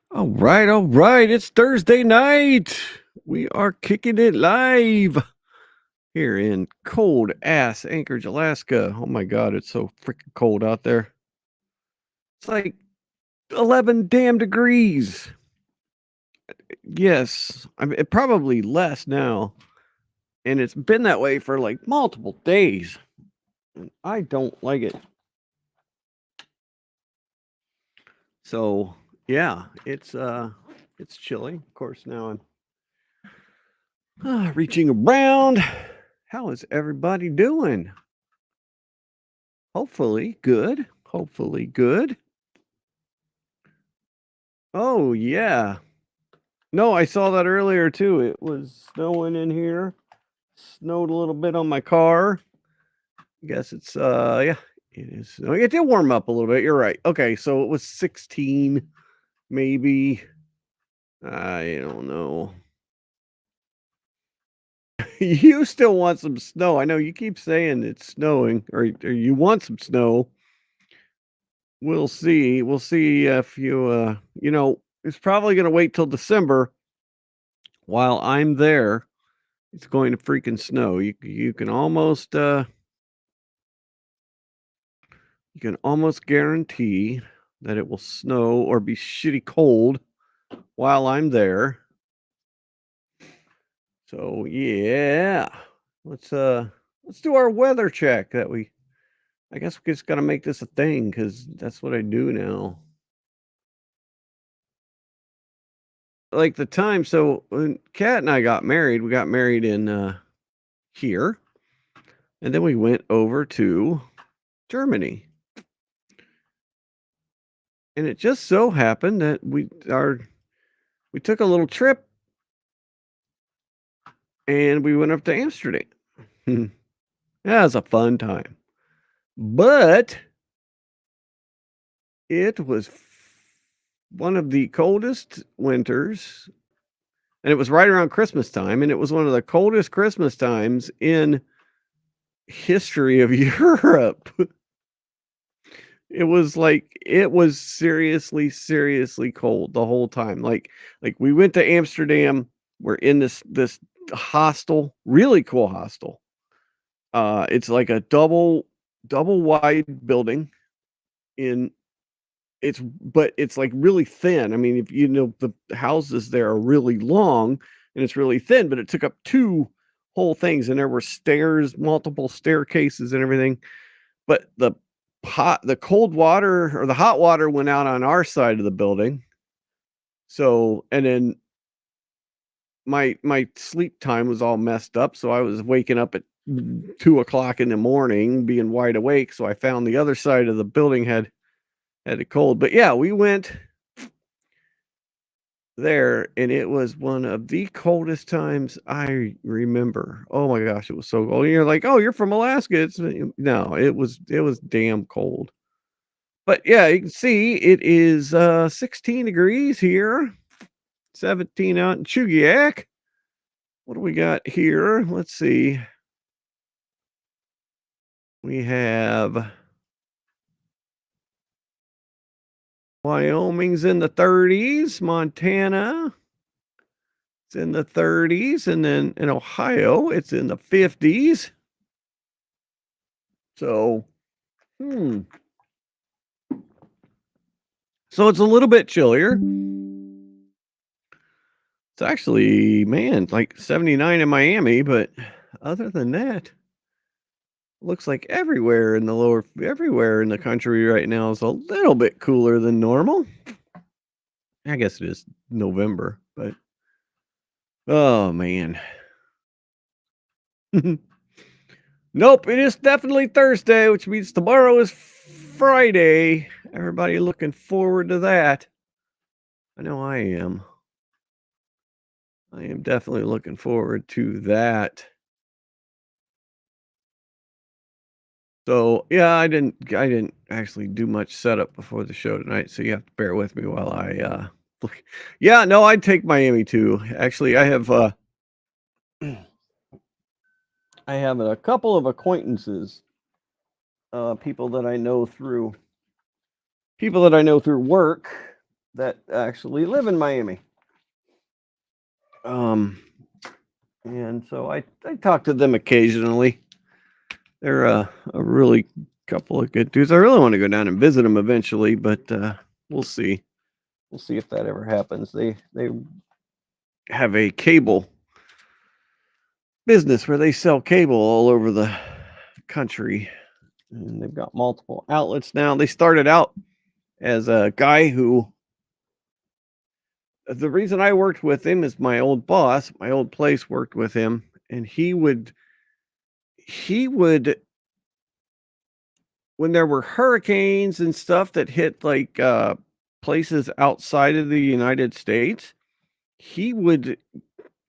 All right. It's Thursday night. We are kicking it live here in cold ass Anchorage, Alaska. Oh my God, it's so freaking cold out there. It's like 11 damn degrees. Yes, I mean, probably less now. And it's been that way for like multiple days. And I don't like it. So yeah, it's chilly. Of course, now I'm reaching around. How is everybody doing? Hopefully good. Hopefully good. Oh, yeah. No, I saw that earlier too. It was snowing in here. Snowed a little bit on my car. Guess it's yeah, it is. Oh, it did warm up a little bit. You're right. Okay, so it was 16 maybe. I don't know. You still want some snow. I know you keep saying it's snowing or you want some snow. We'll see. We'll see if it's probably going to wait till December. While I'm there, it's going to freaking snow. You can almost guarantee that it will snow or be shitty cold while I'm there. So yeah. Let's do our weather check I guess we just gotta make this a thing because that's what I do now. Like the time, so when Kat and I got married, we got married in here, and then we went over to Germany. And it just so happened that we took a little trip and we went up to Amsterdam. That was a fun time. But it was one of the coldest winters, and it was right around Christmas time, and it was one of the coldest Christmas times in history of Europe. It was seriously cold the whole time. Like we went to Amsterdam, we're in this hostel, really cool hostel. It's like a double wide building in but it's like really thin. I mean, if you know the houses there are really long and it's really thin, but it took up two whole things and there were stairs, multiple staircases and everything. But the cold water or the hot water went out on our side of the building. So, and then my sleep time was all messed up. So I was waking up at 2 o'clock in the morning, being wide awake. So I found the other side of the building had it cold. But yeah, we went there and it was one of the coldest times I remember. Oh my gosh, it was so cold. And you're like, oh, you're from Alaska. No, it was damn cold. But yeah, you can see it is 16 degrees here, 17 out in Chugiak. What do we got here? Let's see. We have Wyoming's in the 30s, Montana it's in the 30s, and then in Ohio it's in the 50s. So, hmm. So it's a little bit chillier. It's actually, man, like 79 in Miami, but other than that, looks like everywhere in the country right now is a little bit cooler than normal. I guess it is November, but oh man. Nope, it is definitely Thursday, which means tomorrow is Friday. Everybody looking forward to that. I know I am. I am definitely looking forward to that. So yeah, I didn't actually do much setup before the show tonight, so you have to bear with me while yeah, no, I'd take Miami too. Actually, I have a couple of acquaintances, people that I know through work that actually live in Miami. And so I talk to them occasionally. They're a really couple of good dudes. I really want to go down and visit them eventually, but we'll see. We'll see if that ever happens. They have a cable business where they sell cable all over the country, and they've got multiple outlets now. They started out as a guy who, the reason I worked with him is my old boss, my old place worked with him, and he would when there were hurricanes and stuff that hit like places outside of the United States, he would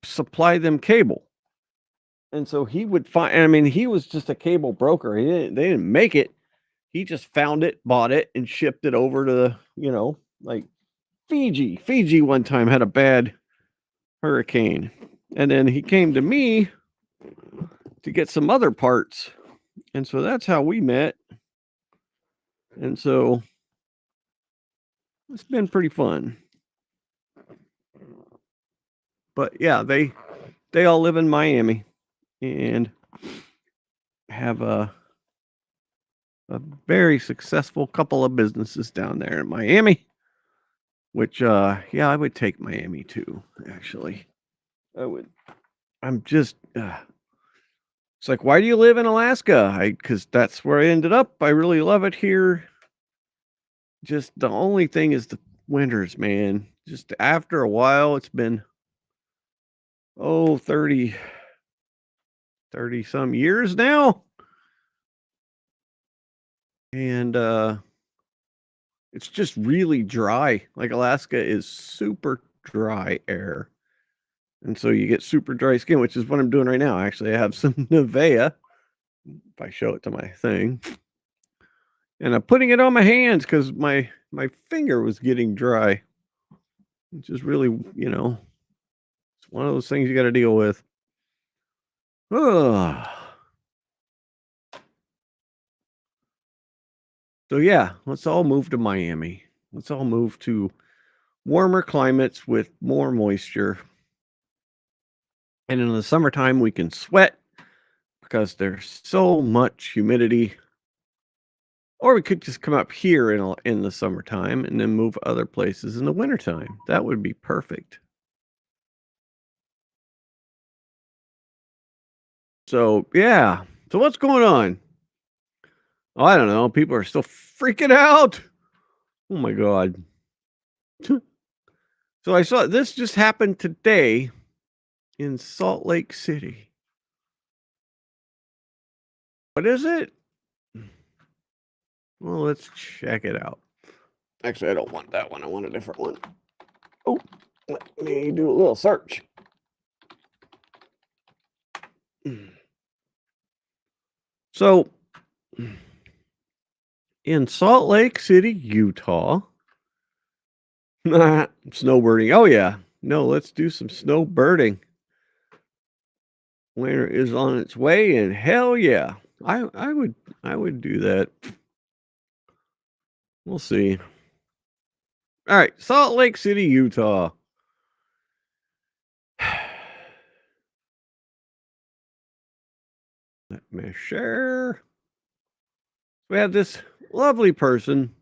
supply them cable. And so he would find, I mean, he was just a cable broker. They didn't make it. He just found it, bought it, and shipped it over to the, like Fiji. Fiji one time had a bad hurricane. And then he came to me to get some other parts. And so that's how we met. And so it's been pretty fun. But yeah, they all live in Miami and have a very successful couple of businesses down there in Miami, which yeah, I would take Miami too, actually. I would. I'm just it's like, why do you live in Alaska? Because that's where I ended up. I really love it here. Just the only thing is the winters, man. Just after a while, it's been 30 some years now. And it's just really dry. Like Alaska is super dry air. And so you get super dry skin, which is what I'm doing right now. Actually, I have some Nivea. If I show it to my thing. And I'm putting it on my hands because my finger was getting dry. Which is really, it's one of those things you got to deal with. Ugh. So yeah, let's all move to Miami. Let's all move to warmer climates with more moisture. And in the summertime, we can sweat because there's so much humidity. Or we could just come up here in the summertime and then move other places in the wintertime. That would be perfect. So, yeah. So what's going on? Oh, I don't know. People are still freaking out. Oh my God. So I saw this just happened today in Salt Lake City. What is it? Well, let's check it out. Actually, I don't want that one. I want a different one. Oh, let me do a little search. So, in Salt Lake City, Utah, snowbirding. Oh, yeah. No, let's do some snowbirding. Winter is on its way, and hell yeah. I would do that. We'll see. All right, Salt Lake City, Utah. Let me share. We have this lovely person.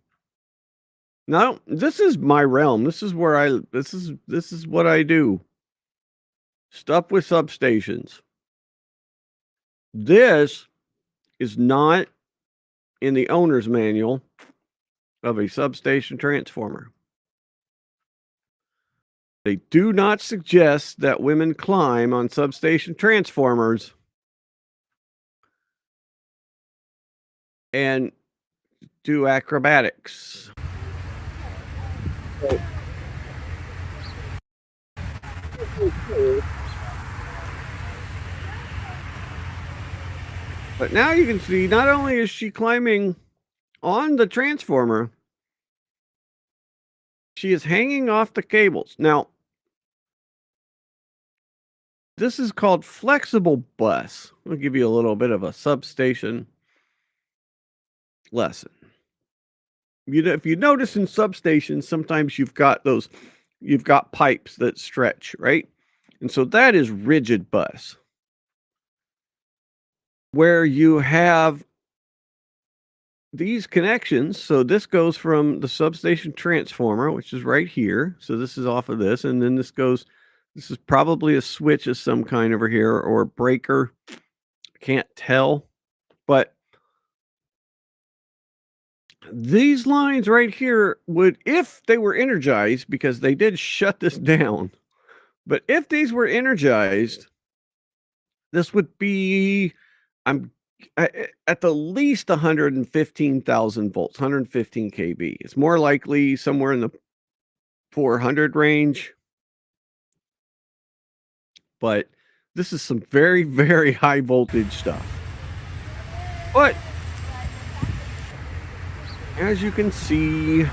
No, this is my realm. This is where this is what I do. Stuff with substations. This is not in the owner's manual of a substation transformer. They do not suggest that women climb on substation transformers and do acrobatics. But now you can see not only is she climbing on the transformer, she is hanging off the cables. Now, this is called flexible bus. I'll give you a little bit of a substation lesson. if you notice in substations, sometimes you've got pipes that stretch, right? And so that is rigid bus. Where you have these connections, so this goes from the substation transformer, which is right here. So this is off of this, and then this is probably a switch of some kind over here or a breaker. Can't tell, but these lines right here would, if they were energized, because they did shut this down, but if these were energized, this would be, I'm at the least 115,000 volts, 115 kV. It's more likely somewhere in the 400 range, but this is some very, very high voltage stuff. But as you can see,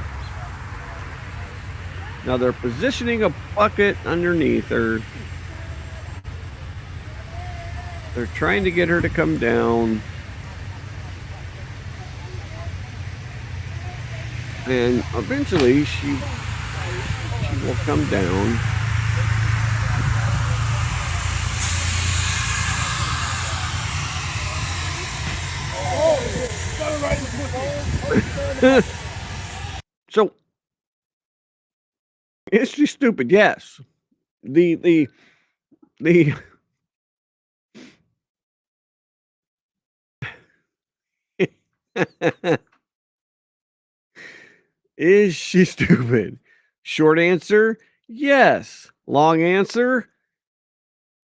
now they're positioning a bucket underneath her. They're trying to get her to come down. And eventually she will come down. So is she stupid? Yes. The Is she stupid? Short answer, yes. Long answer,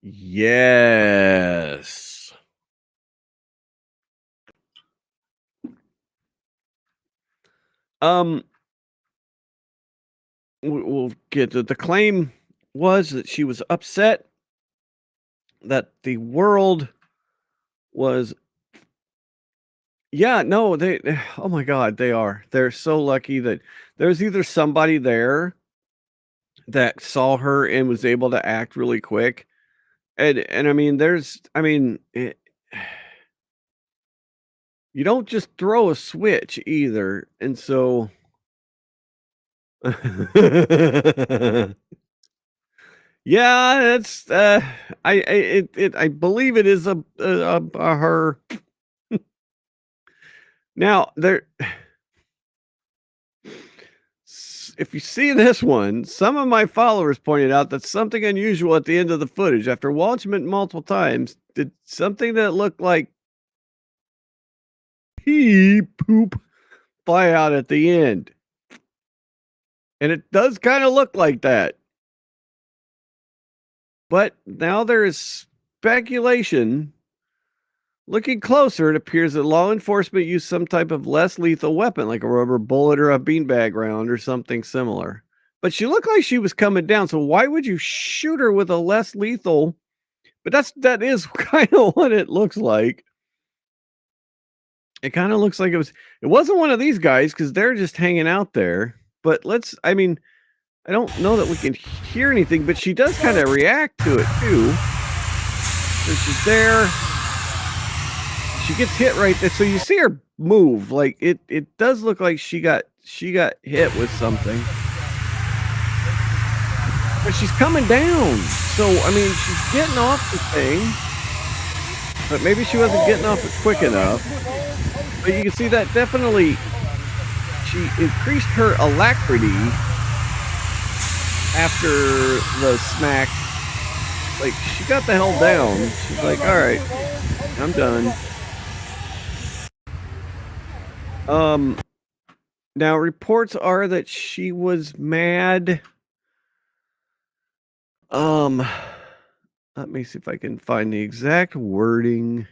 yes. Um, we'll get to the claim was that she was upset that the world was. Yeah, no, they oh my god, they are. They're so lucky that there's either somebody there that saw her and was able to act really quick. And I mean, you don't just throw a switch either. And so yeah, it's I believe it is a her. Now, there if you see this one, some of my followers pointed out that something unusual at the end of the footage. After watching it multiple times, did something that looked like pee poop fly out at the end. And it does kind of look like that. But now there is speculation. Looking closer, it appears that law enforcement used some type of less lethal weapon, like a rubber bullet or a beanbag round or something similar. But she looked like she was coming down, so why would you shoot her with a less lethal? But that is kind of what it looks like. It kind of looks like it wasn't one of these guys because they're just hanging out there. But I mean, I don't know that we can hear anything, but she does kind of react to it too. So she's there. She gets hit right there. So you see her move. Like it does look like she got hit with something. But she's coming down. So I mean, she's getting off the thing. But maybe she wasn't getting off it quick enough. But you can see that definitely she increased her alacrity after the smack. Like she got the hell down. She's like, all right, I'm done. Now reports are that she was mad. Let me see if I can find the exact wording.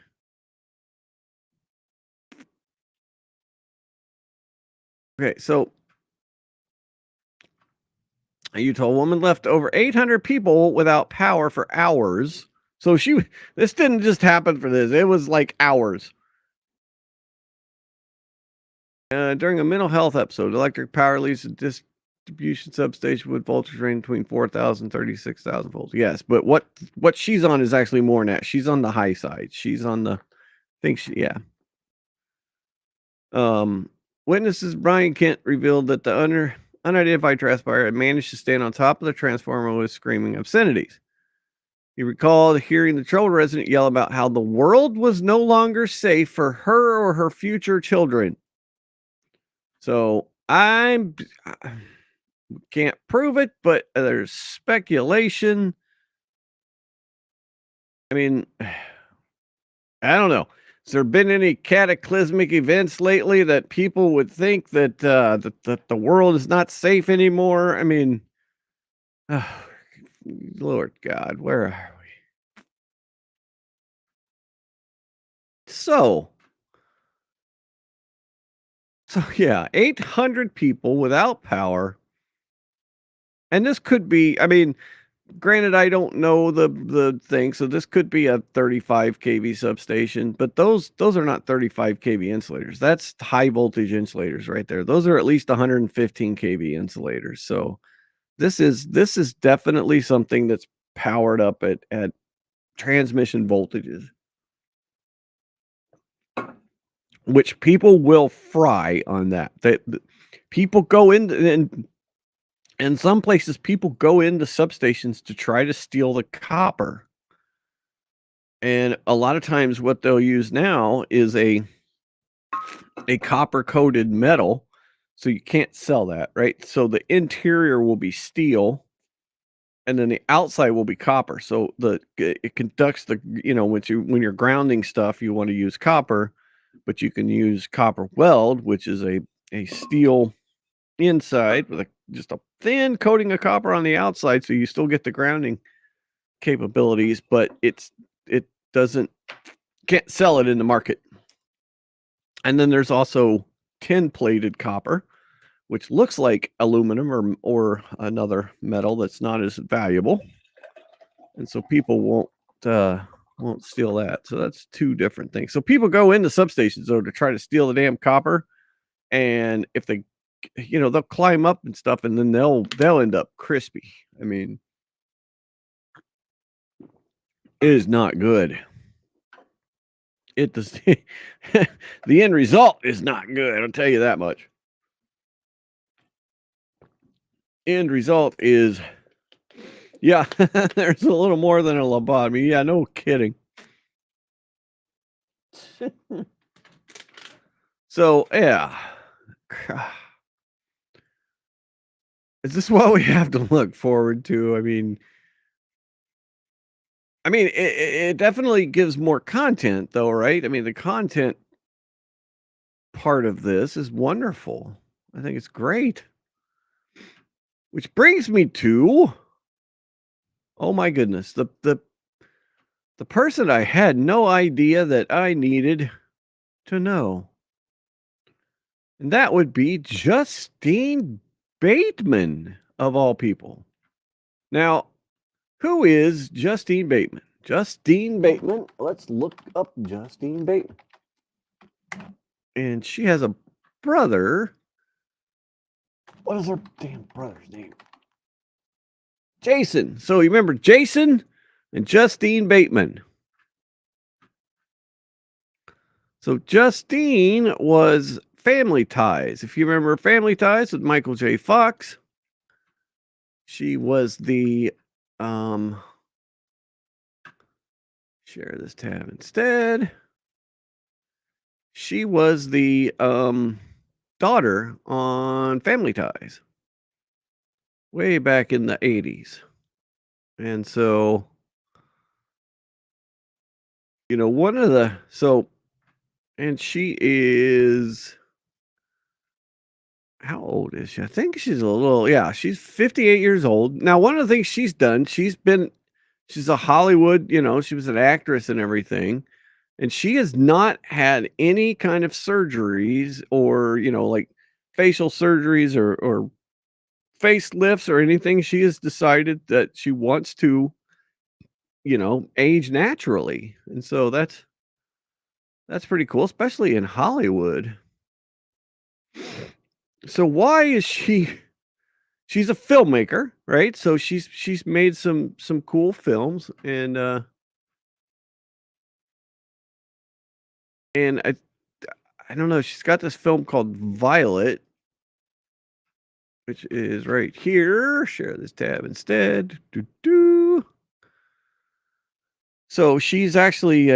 Okay, so a Utah woman left over 800 people without power for hours. So this didn't just happen for this. It was like hours. During a mental health episode, electric power leads to distribution substation with voltage range between 4,000 and 36,000 volts. Yes, but what she's on is actually more than that. She's on the high side. She's on the, yeah. Witnesses Brian Kent revealed that the unidentified transpire had managed to stand on top of the transformer with screaming obscenities. He recalled hearing the troubled resident yell about how the world was no longer safe for her or her future children. So I can't prove it, but there's speculation. I mean, I don't know. Has there been any cataclysmic events lately that people would think that that the world is not safe anymore? I mean, Lord God, where are we? So, so yeah, 800 people without power, and this could be. I mean, granted, I don't know the thing, so this could be a 35 kV substation, but those are not 35 kV insulators. That's high voltage insulators right there. Those are at least 115 kV insulators. So this is definitely something that's powered up at transmission voltages, which people will fry on that. People go in some places people go into substations to try to steal the copper. And a lot of times what they'll use now is a copper coated metal. So you can't sell that, right? So the interior will be steel and then the outside will be copper. So it conducts the when you're grounding stuff, you want to use copper, but you can use copper weld, which is a steel inside with just a thin coating of copper on the outside, so you still get the grounding capabilities, but it doesn't can't sell it in the market. And then there's also tin plated copper, which looks like aluminum or another metal that's not as valuable. And so people won't steal that. So that's two different things. So people go into substations though to try to steal the damn copper. And if they they'll climb up and stuff and then they'll end up crispy. I mean, it is not good. It does the end result is not good, I'll tell you that much. End result is yeah, there's a little more than a lobotomy. Yeah, no kidding. So, yeah. Is this what we have to look forward to? It definitely gives more content though, right? I mean, the content part of this is wonderful. I think it's great. Which brings me to, oh my goodness, the person I had no idea that I needed to know. And that would be Justine Bateman, of all people. Now, who is Justine Bateman? Justine Bateman. Let's look up Justine Bateman. And she has a brother. What is her damn brother's name? Jason. So you remember Jason and Justine Bateman. So Justine was Family Ties. If you remember Family Ties with Michael J. Fox, she was the share this tab instead. She was the daughter on Family Ties way back in the 80s. And so, one of the and she is how old is she? I think she's she's 58 years old. Now, one of the things she's done, she's a Hollywood, she was an actress and everything. And she has not had any kind of surgeries or, like facial surgeries or facelifts or anything. She has decided that she wants to, age naturally. And so that's pretty cool, especially in Hollywood. So why is she's a filmmaker, right? So she's made some cool films and I I don't know. She's got this film called Violet, which is right here. Share this tab instead. So she's actually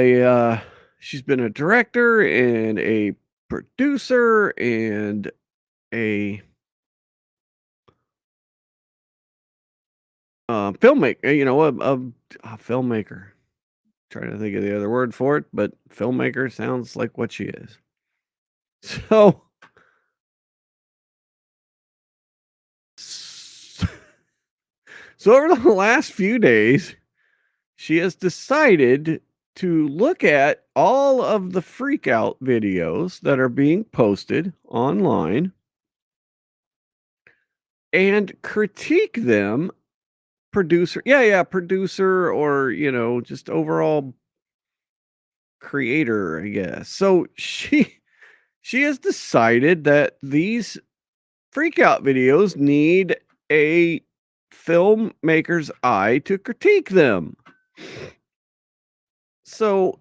she's been a director and a producer and a filmmaker. A filmmaker. Trying to think of the other word for it, but filmmaker sounds like what she is. So over the last few days, she has decided to look at all of the freak out videos that are being posted online and critique them. Producer or just overall creator, I guess. So she has decided that these freak out videos need a filmmaker's eye to critique them. So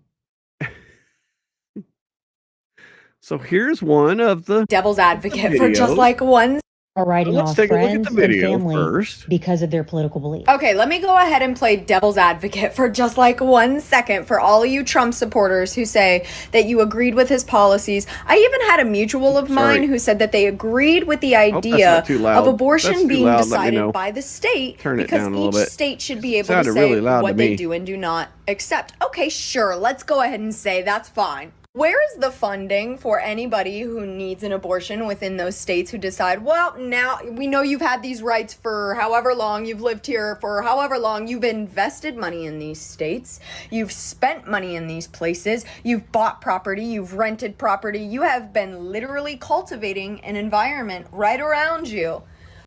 here's one of the devil's advocate for just like one. Are writing off friends and family first because of their political beliefs. Okay, let me go ahead and play devil's advocate for just like 1 second for all of you Trump supporters who say that you agreed with his policies. I even had a mutual of mine who said that they agreed with the idea of abortion being decided by the state because each state should be able to say what they do and do not accept. Okay, sure, let's go ahead and say that's fine. Where is the funding for anybody who needs an abortion within those states who decide, well, now we know you've had these rights for however long, you've lived here for however long, you've invested money in these states, you've spent money in these places, you've bought property, you've rented property, you have been literally cultivating an environment right around you.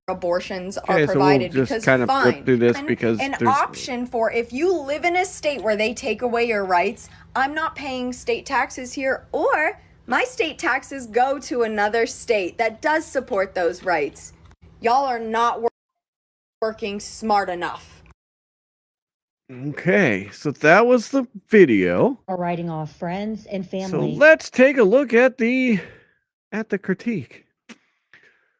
Abortions are provided because fine. Because an option for if you live in a state where they take away your rights, I'm not paying state taxes here, or my state taxes go to another state that does support those rights. Y'all are not working smart enough. Okay, so that was the video. Are writing off friends and family. So let's take a look at the critique.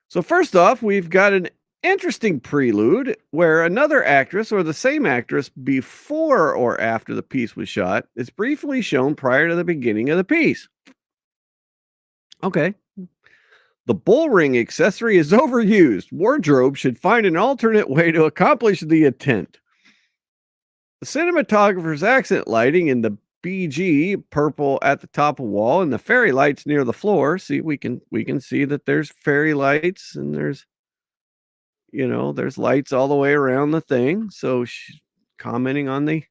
So first off, we've got an interesting prelude where another actress or the same actress before or after the piece was shot is briefly shown prior to the beginning of the piece. Okay. The bull ring accessory is overused. Wardrobe should find an alternate way to accomplish the intent. The cinematographer's accent lighting in the BG purple at the top of the wall and the fairy lights near the floor. See, we can see that there's fairy lights and there's lights all the way around the thing. So she's commenting on the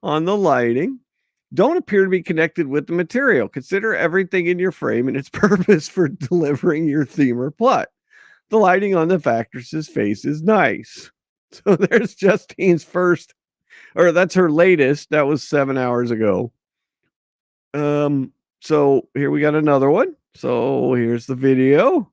on the lighting. Don't appear to be connected with the material. Consider everything in your frame and its purpose for delivering your theme or plot. The lighting on the actress's face is nice. So there's Justine's first, or that's her latest. That was 7 hours ago. So here we got another one. So here's the video.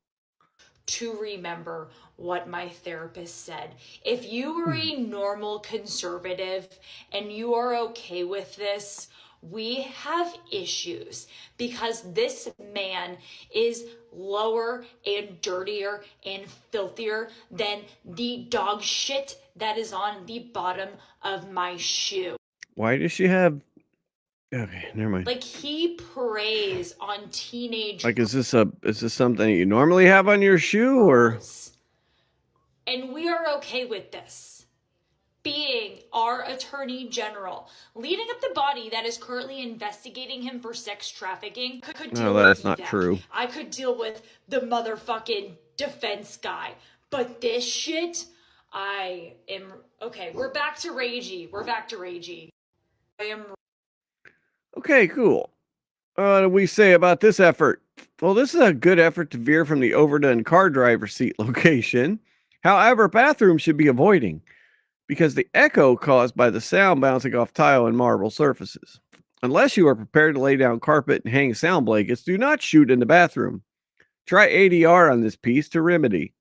To remember what my therapist said. If you were a normal conservative and you are okay with this, we have issues because this man is lower and dirtier and filthier than the dog shit that is on the bottom of my shoe. Why does she have... Okay, never mind. Like, he preys on teenage... Like, is this something you normally have on your shoe, or... And we are okay with this. Being our attorney general, leading up the body that is currently investigating him for sex trafficking, could deal with that's not true. I could deal with the motherfucking defense guy. But this shit, I am... Okay, we're back to ragey. I am... Okay, cool. What do we say about this effort? Well, this is a good effort to veer from the overdone car driver seat location. However, bathrooms should be avoiding because the echo caused by the sound bouncing off tile and marble surfaces. Unless you are prepared to lay down carpet and hang sound blankets, do not shoot in the bathroom. Try ADR on this piece to remedy.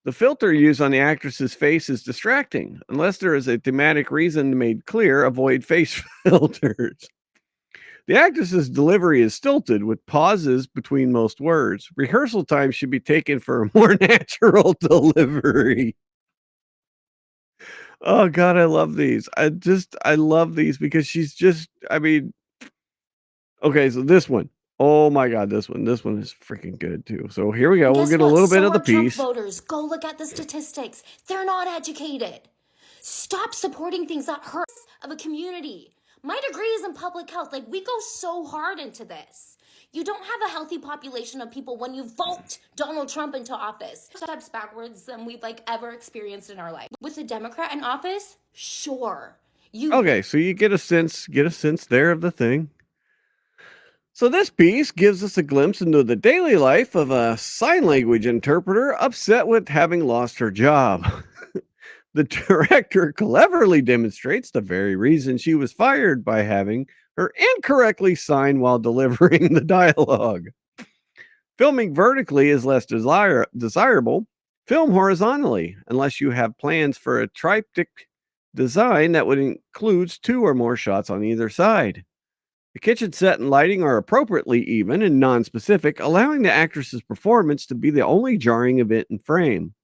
The filter used on the actress's face is distracting. Unless there is a thematic reason made clear, avoid face filters. The actress's delivery is stilted with pauses between most words. Rehearsal time should be taken for a more natural delivery. Oh God, I love these. I love these because she's just, I mean, okay, so this one. Oh my God, this one is freaking good too. So here we go. We'll get a little bit of the piece. Trump voters, go look at the statistics. They're not educated. Stop supporting things that hurt of a community. My degree is in public health. Like, we go so hard into this. You don't have a healthy population of people when you vote Donald Trump into office. Steps backwards than we've ever experienced in our life. With a Democrat in office, sure. Okay, so you get a sense there of the thing. So this piece gives us a glimpse into the daily life of a sign language interpreter upset with having lost her job. The director cleverly demonstrates the very reason she was fired by having her incorrectly signed while delivering the dialogue. Filming vertically is less desirable. Film horizontally, unless you have plans for a triptych design that would include 2 or more shots on either side. The kitchen set and lighting are appropriately even and non-specific, allowing the actress's performance to be the only jarring event in frame.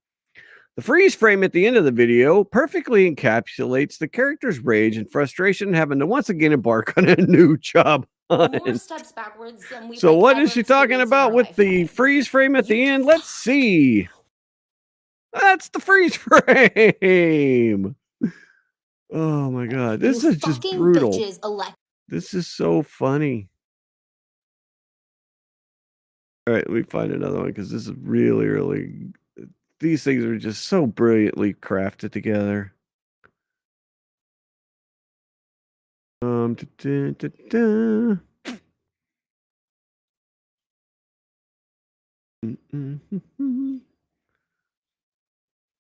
The freeze frame at the end of the video perfectly encapsulates the character's rage and frustration having to once again embark on a new job hunt. More steps backwards than we've So what is she talking about with the freeze frame at the end? Let's see. That's the freeze frame. Oh my God. This is just brutal. This is so funny. All right, let me find another one because this is really, really... These things are just so brilliantly crafted together.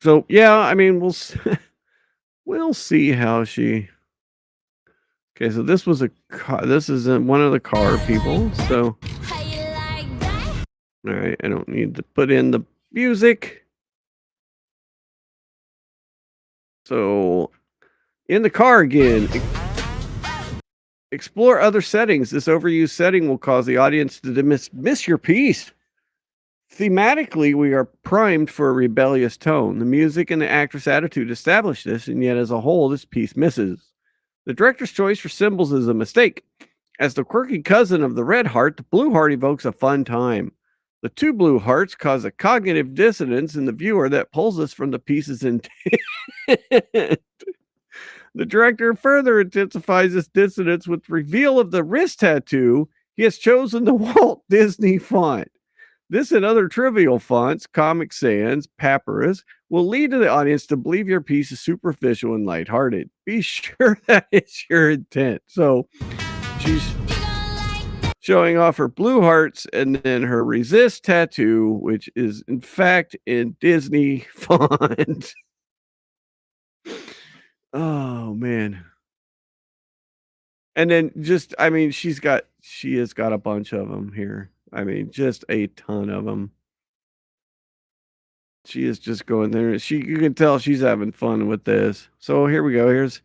So yeah, I mean, we'll see how she. Okay, so this was a car. This is one of the car people. So, all right, I don't need to put in the music. So, in the car again, explore other settings. This overused setting will cause the audience to miss your piece. Thematically, we are primed for a rebellious tone. The music and the actress' attitude establish this, and yet as a whole, this piece misses. The director's choice for symbols is a mistake. As the quirky cousin of the red heart, the blue heart evokes a fun time. The 2 blue hearts cause a cognitive dissonance in the viewer that pulls us from the piece's intent. The director further intensifies this dissonance with the reveal of the wrist tattoo he has chosen the Walt Disney font. This and other trivial fonts, Comic Sans, Papyrus, will lead to the audience to believe your piece is superficial and lighthearted. Be sure that is your intent. So she's showing off her blue hearts and then her resist tattoo, which is in fact in Disney font. Oh man. And then just, I mean, she has got a bunch of them here. I mean, just a ton of them. She is just going there. You can tell she's having fun with this. So here we go. Here's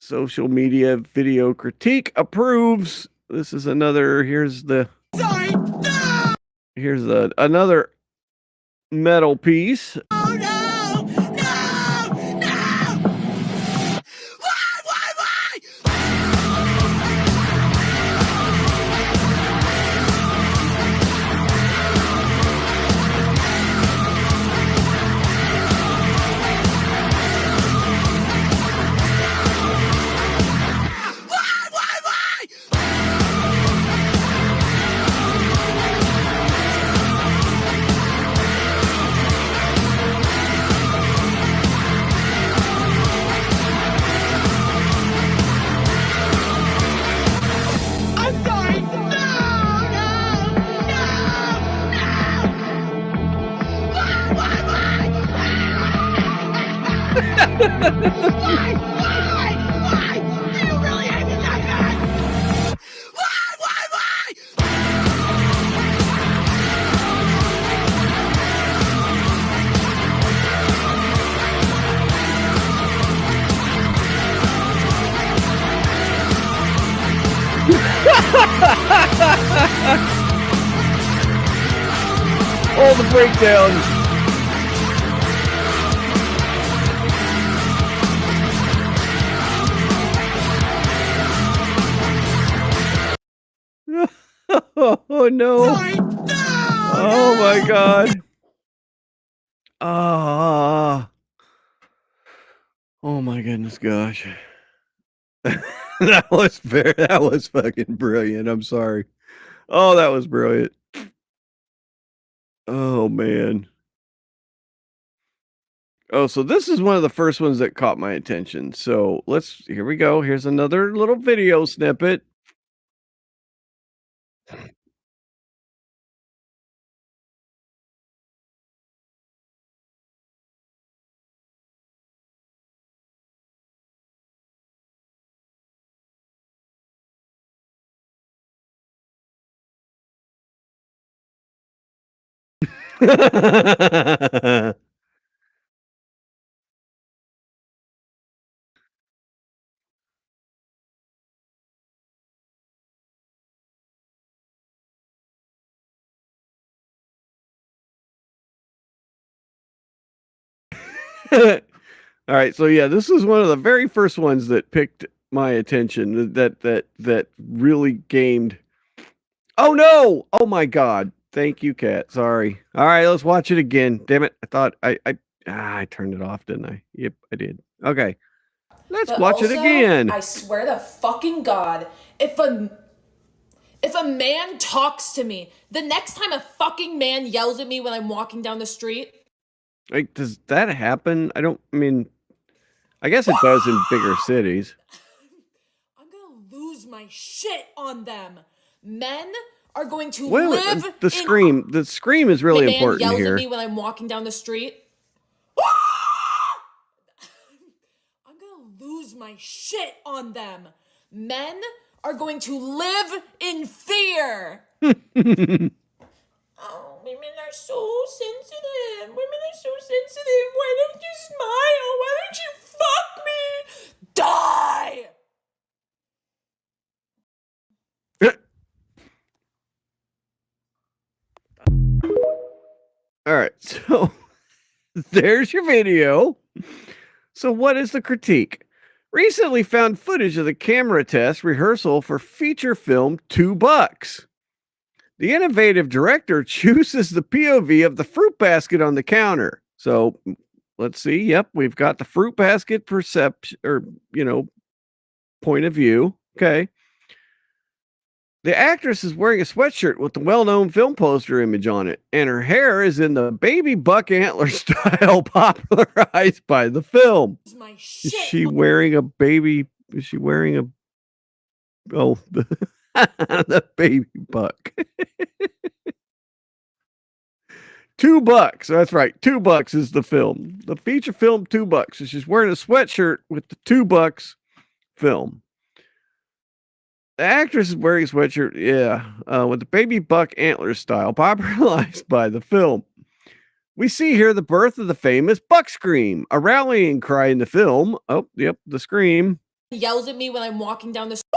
social media video critique approves. This is another. Here's another metal piece. Oh no! No! No! Why? Why? Do you really hate me that bad? Why? All the breakdowns. Oh no. Oh my god. Ah. Oh my goodness gosh. That was fucking brilliant. I'm sorry. Oh, that was brilliant. Oh man. Oh, so this is one of the first ones that caught my attention. So here we go. Here's another little video snippet. All right, so yeah, this is one of the very first ones that picked my attention. That really gamed. Oh no! Oh my god! Thank you, Kat. Sorry. All right, let's watch it again. Damn it! I thought I turned it off, didn't I? Yep, I did. Okay, let's watch it again. I swear to fucking God, if a man talks to me, the next time a fucking man yells at me when I'm walking down the street. Like, does that happen? I guess it does in bigger cities. I'm gonna lose my shit on them. Men are going to Well, live the scream. The scream is really important yells here. at me when I'm walking down the street. I'm gonna lose my shit on them. Men are going to live in fear. Oh, women are so sensitive. Women are so sensitive. Why don't you smile? Why don't you fuck me? Die! All right, so there's your video. So what is the critique? Recently found footage of the camera test rehearsal for feature film $2. The innovative director chooses the POV of the fruit basket on the counter. So let's see. Yep, we've got the fruit basket perception, or point of view. Okay. The actress is wearing a sweatshirt with the well-known film poster image on it, and her hair is in the baby buck antler style popularized by the film. Is she wearing a baby? Is she wearing a? Oh, the baby buck. $2. That's right. $2 is the film. The feature film $2. So she's wearing a sweatshirt with the $2 film. The actress is wearing a sweatshirt, with the baby buck antler style, popularized by the film. We see here the birth of the famous buck scream, a rallying cry in the film. Oh, yep, the scream. He yells at me when I'm walking down the street.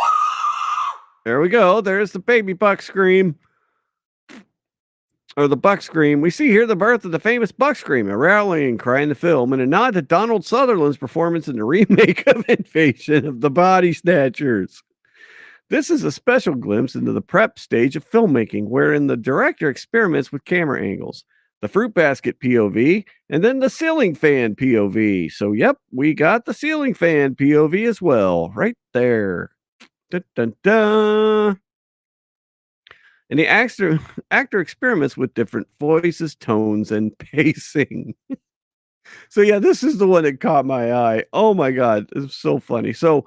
There we go. There's the baby buck scream. Or the buck scream. We see here the birth of the famous buck scream, a rallying cry in the film, and a nod to Donald Sutherland's performance in the remake of Invasion of the Body Snatchers. This is a special glimpse into the prep stage of filmmaking, wherein the director experiments with camera angles, the fruit basket POV, and then the ceiling fan POV. So, yep, we got the ceiling fan POV as well, right there. Dun, dun, dun. And the actor experiments with different voices, tones, and pacing. So, yeah, this is the one that caught my eye. Oh, my God. It's so funny. So,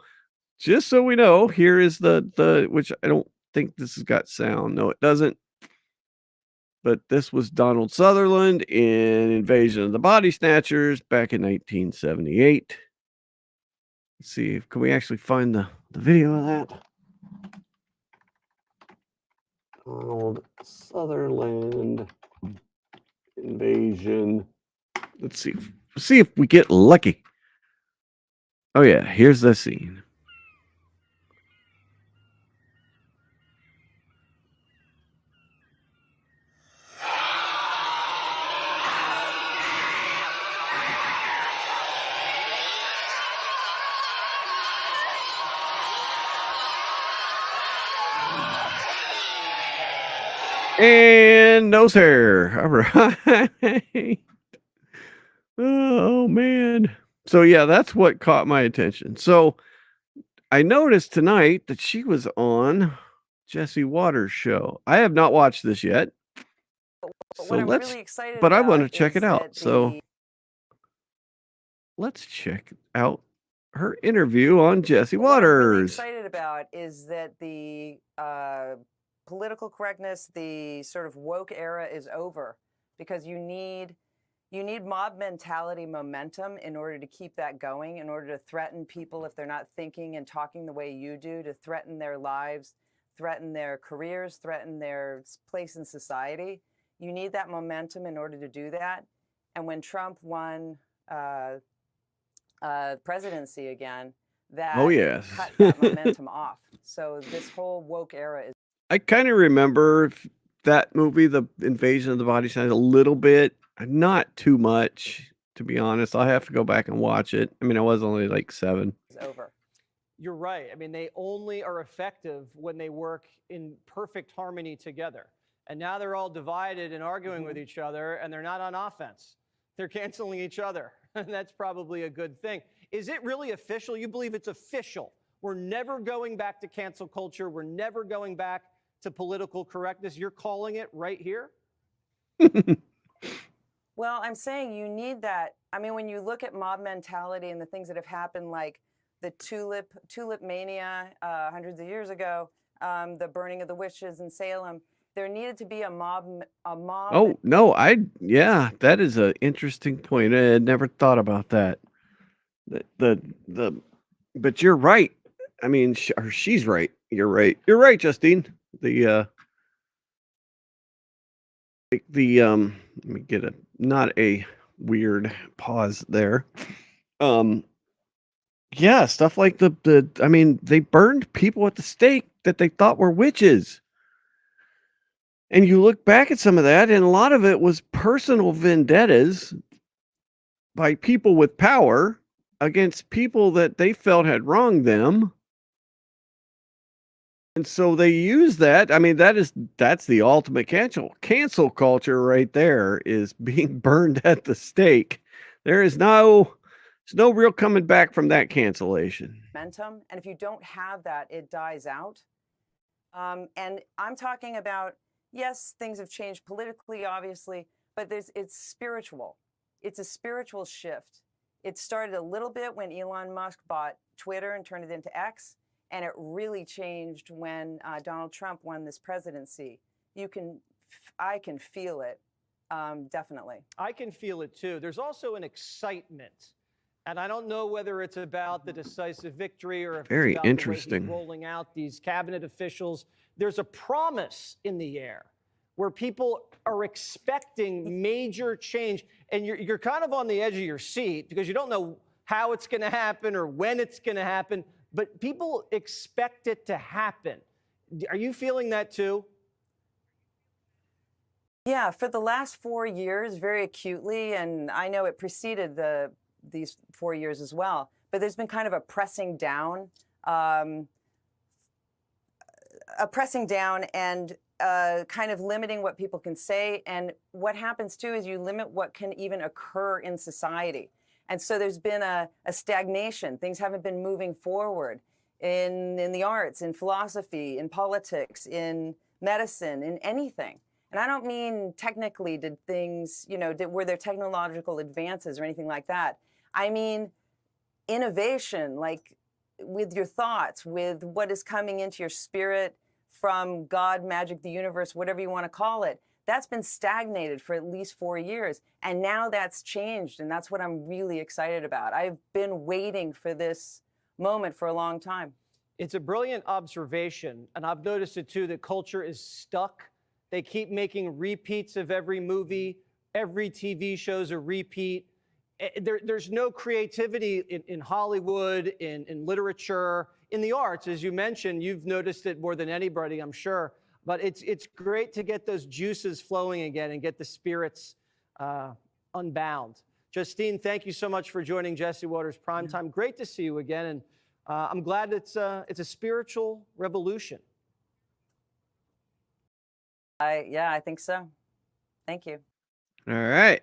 just so we know, here is the which I don't think this has got sound. No, it doesn't. But this was Donald Sutherland in Invasion of the Body Snatchers back in 1978. Let's see, can we actually find the video of that? Donald Sutherland Invasion. Let's see if we get lucky. Oh yeah, here's the scene. And nose hair. All right. Oh, man. So, yeah, that's what caught my attention. So, I noticed tonight that she was on Jesse Waters' show. I have not watched this yet. So but I want to check it out. So let's check out her interview on Jesse Waters. What I'm really excited about is that the political correctness, the sort of woke era is over, because you need mob mentality momentum in order to keep that going, in order to threaten people if they're not thinking and talking the way you do, to threaten their lives, threaten their careers, threaten their place in society. You need that momentum in order to do that. And when Trump won presidency again, that cut that momentum off. So this whole woke era is. I kind of remember that movie, The Invasion of the Body Snatchers, a little bit, not too much, to be honest. I'll have to go back and watch it. I mean, I was only like 7. It's over. You're right. I mean, they only are effective when they work in perfect harmony together. And now they're all divided and arguing with each other, and they're not on offense. They're canceling each other. And that's probably a good thing. Is it really official? You believe it's official? We're never going back to cancel culture. We're never going back to political correctness. You're calling it right here? Well, I'm saying you need that. I mean, when you look at mob mentality and the things that have happened, like the tulip mania hundreds of years ago, the burning of the witches in Salem, there needed to be a mob. Oh, no, yeah, that is an interesting point. I had never thought about that. But you're right. I mean, she's right. You're right. You're right, Justine. Let me get not a weird pause there. Yeah, stuff like I mean, they burned people at the stake that they thought were witches. And you look back at some of that, and a lot of it was personal vendettas by people with power against people that they felt had wronged them. And so they use that. I mean, that's the ultimate cancel culture right there, is being burned at the stake. There's no real coming back from that cancellation. Momentum, and if you don't have that, it dies out. And I'm talking about, yes, things have changed politically, obviously, but it's spiritual. It's a spiritual shift. It started a little bit when Elon Musk bought Twitter and turned it into X. And it really changed when Donald Trump won this presidency. I can feel it, definitely. I can feel it too. There's also an excitement. And I don't know whether it's about the decisive victory or if Very it's about interesting. the way he's rolling out these cabinet officials. There's a promise in the air where people are expecting major change. And you're kind of on the edge of your seat because you don't know how it's going to happen or when it's going to happen. But people expect it to happen. Are you feeling that too? Yeah, for the last 4 years, very acutely, and I know it preceded these 4 years as well, but there's been kind of a pressing down and kind of limiting what people can say. And what happens too is you limit what can even occur in society. And so there's been a stagnation. Things haven't been moving forward in the arts, in philosophy, in politics, in medicine, in anything. And I don't mean technically did things, were there technological advances or anything like that. I mean innovation, like with your thoughts, with what is coming into your spirit from God, magic, the universe, whatever you want to call it. That's been stagnated for at least 4 years. And now that's changed. And that's what I'm really excited about. I've been waiting for this moment for a long time. It's a brilliant observation. And I've noticed it too, that culture is stuck. They keep making repeats of every movie. Every TV show's a repeat. There's no creativity in Hollywood, in literature, in the arts. As you mentioned, you've noticed it more than anybody, I'm sure. But it's great to get those juices flowing again and get the spirits unbound. Justine, thank you so much for joining Jesse Waters Primetime. Great to see you again, and I'm glad it's a spiritual revolution. I think so. Thank you. All right.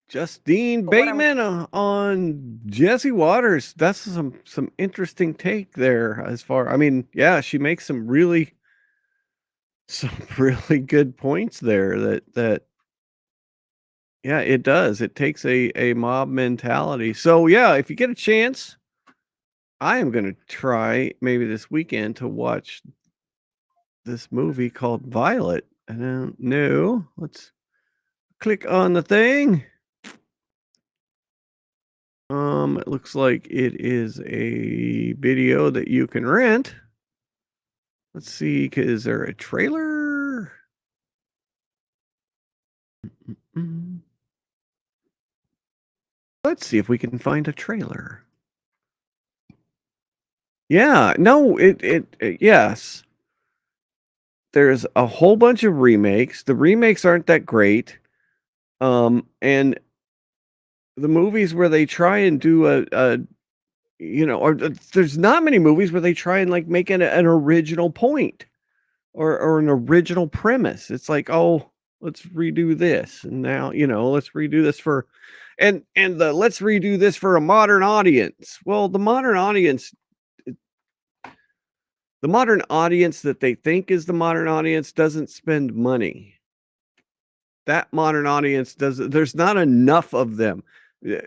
Justine Bateman on Jesse Waters. That's some interesting take there as far. I mean, yeah, she makes some really good points there that yeah, it does. It takes a mob mentality. So yeah, if you get a chance, I am going to try maybe this weekend to watch this movie called Violet. I don't know. Let's click on the thing. It looks like it is a video that you can rent. Let's see, is there a trailer? Let's see if we can find a trailer. Yeah, no, yes. There's a whole bunch of remakes. The remakes aren't that great. And the movies where they try and do there's not many movies where they try and like make an original point or an original premise. It's like, oh, let's redo this, and now let's redo this for, and let's redo this for a modern audience. Well, the modern audience that they think is the modern audience doesn't spend money. That modern audience there's not enough of them.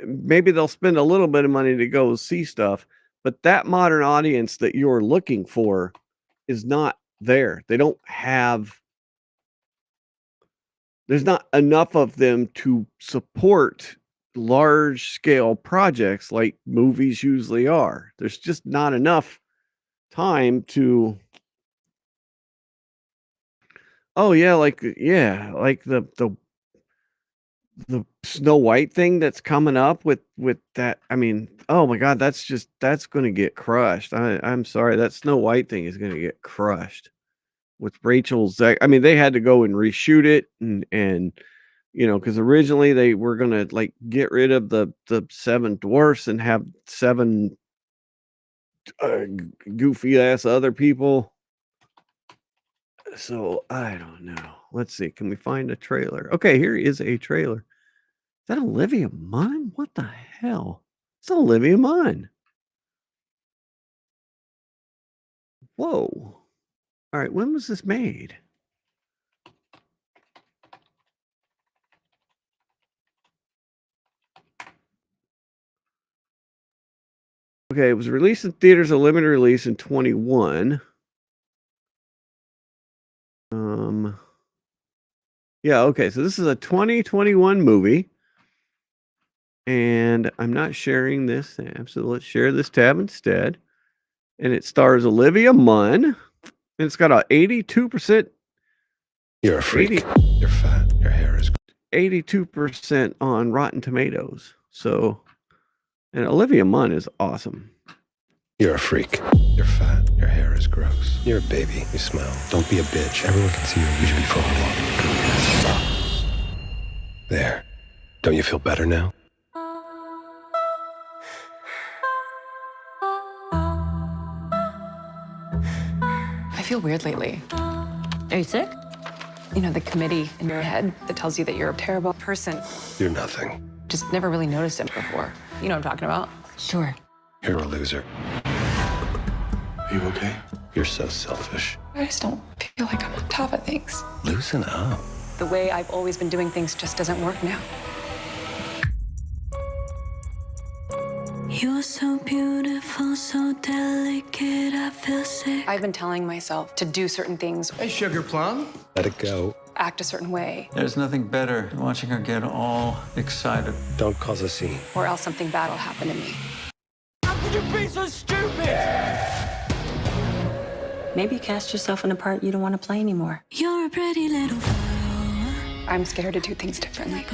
Maybe they'll spend a little bit of money to go see stuff, but that modern audience that you're looking for is not there. They don't have, there's not enough of them to support large scale projects like movies usually are. There's just not enough time to, oh yeah, like the Snow White thing that's coming up with that. I mean, oh my God, that's going to get crushed. I'm sorry, that Snow White thing is going to get crushed with Rachel's. I mean, they had to go and reshoot it and because originally they were going to like get rid of the 7 dwarfs and have 7 goofy ass other people. So I don't know. Let's see. Can we find a trailer? Okay, here is a trailer. Is that Olivia Munn? What the hell? It's Olivia Munn. Whoa. All right, when was this made? Okay, it was released in theaters, a limited release in 21. Yeah, okay, so this is a 2021 movie. And I'm not sharing this tab, so let's share this tab instead. And it stars Olivia Munn. And it's got a 82%. You're a freak. You're fat. Your hair is 82% on Rotten Tomatoes. So, and Olivia Munn is awesome. You're a freak. You're fat. Your hair is gross. You're a baby. You smell. Don't be a bitch. Everyone can see you should be following. There. Don't you feel better now? I feel weird lately. Are you sick? You know, the committee in your head that tells you that you're a terrible person. You're nothing. Just never really noticed it before. You know what I'm talking about? Sure. You're a loser. Are you okay? You're so selfish. I just don't feel like I'm on top of things. Loosen up. The way I've always been doing things just doesn't work now. You're so beautiful, so delicate, I feel sick. I've been telling myself to do certain things. Hey, Sugar Plum. Let it go. Act a certain way. There's nothing better than watching her get all excited. Don't cause a scene. Or else something bad will happen to me. How could you be so stupid? Maybe you cast yourself in a part you don't want to play anymore. You're a pretty little flower. I'm scared to do things differently.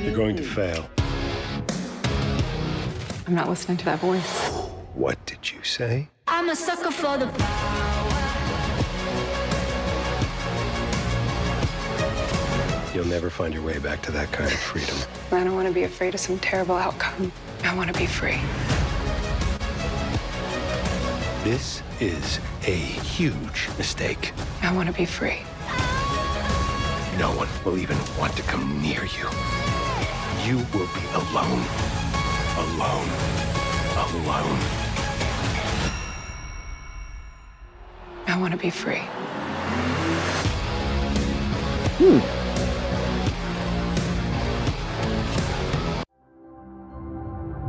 You're going to fail. I'm not listening to that voice. What did you say? I'm a sucker for the You'll never find your way back to that kind of freedom. I don't want to be afraid of some terrible outcome. I want to be free. This is a huge mistake. I want to be free. No one will even want to come near you. You will be alone. Alone. Alone. I want to be free.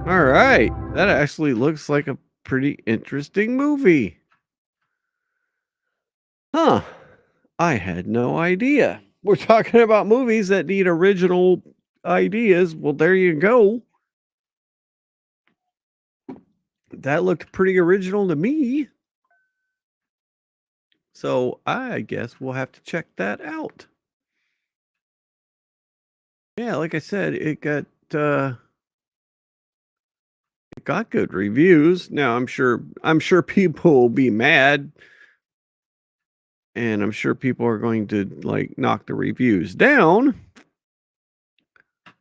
All right. That actually looks like a pretty interesting movie. Huh. I had no idea. We're talking about movies that need original ideas. Well, there you go. That looked pretty original to me. So I guess we'll have to check that out. Yeah, like I said, it got good reviews. Now I'm sure people will be mad, and I'm sure people are going to like knock the reviews down.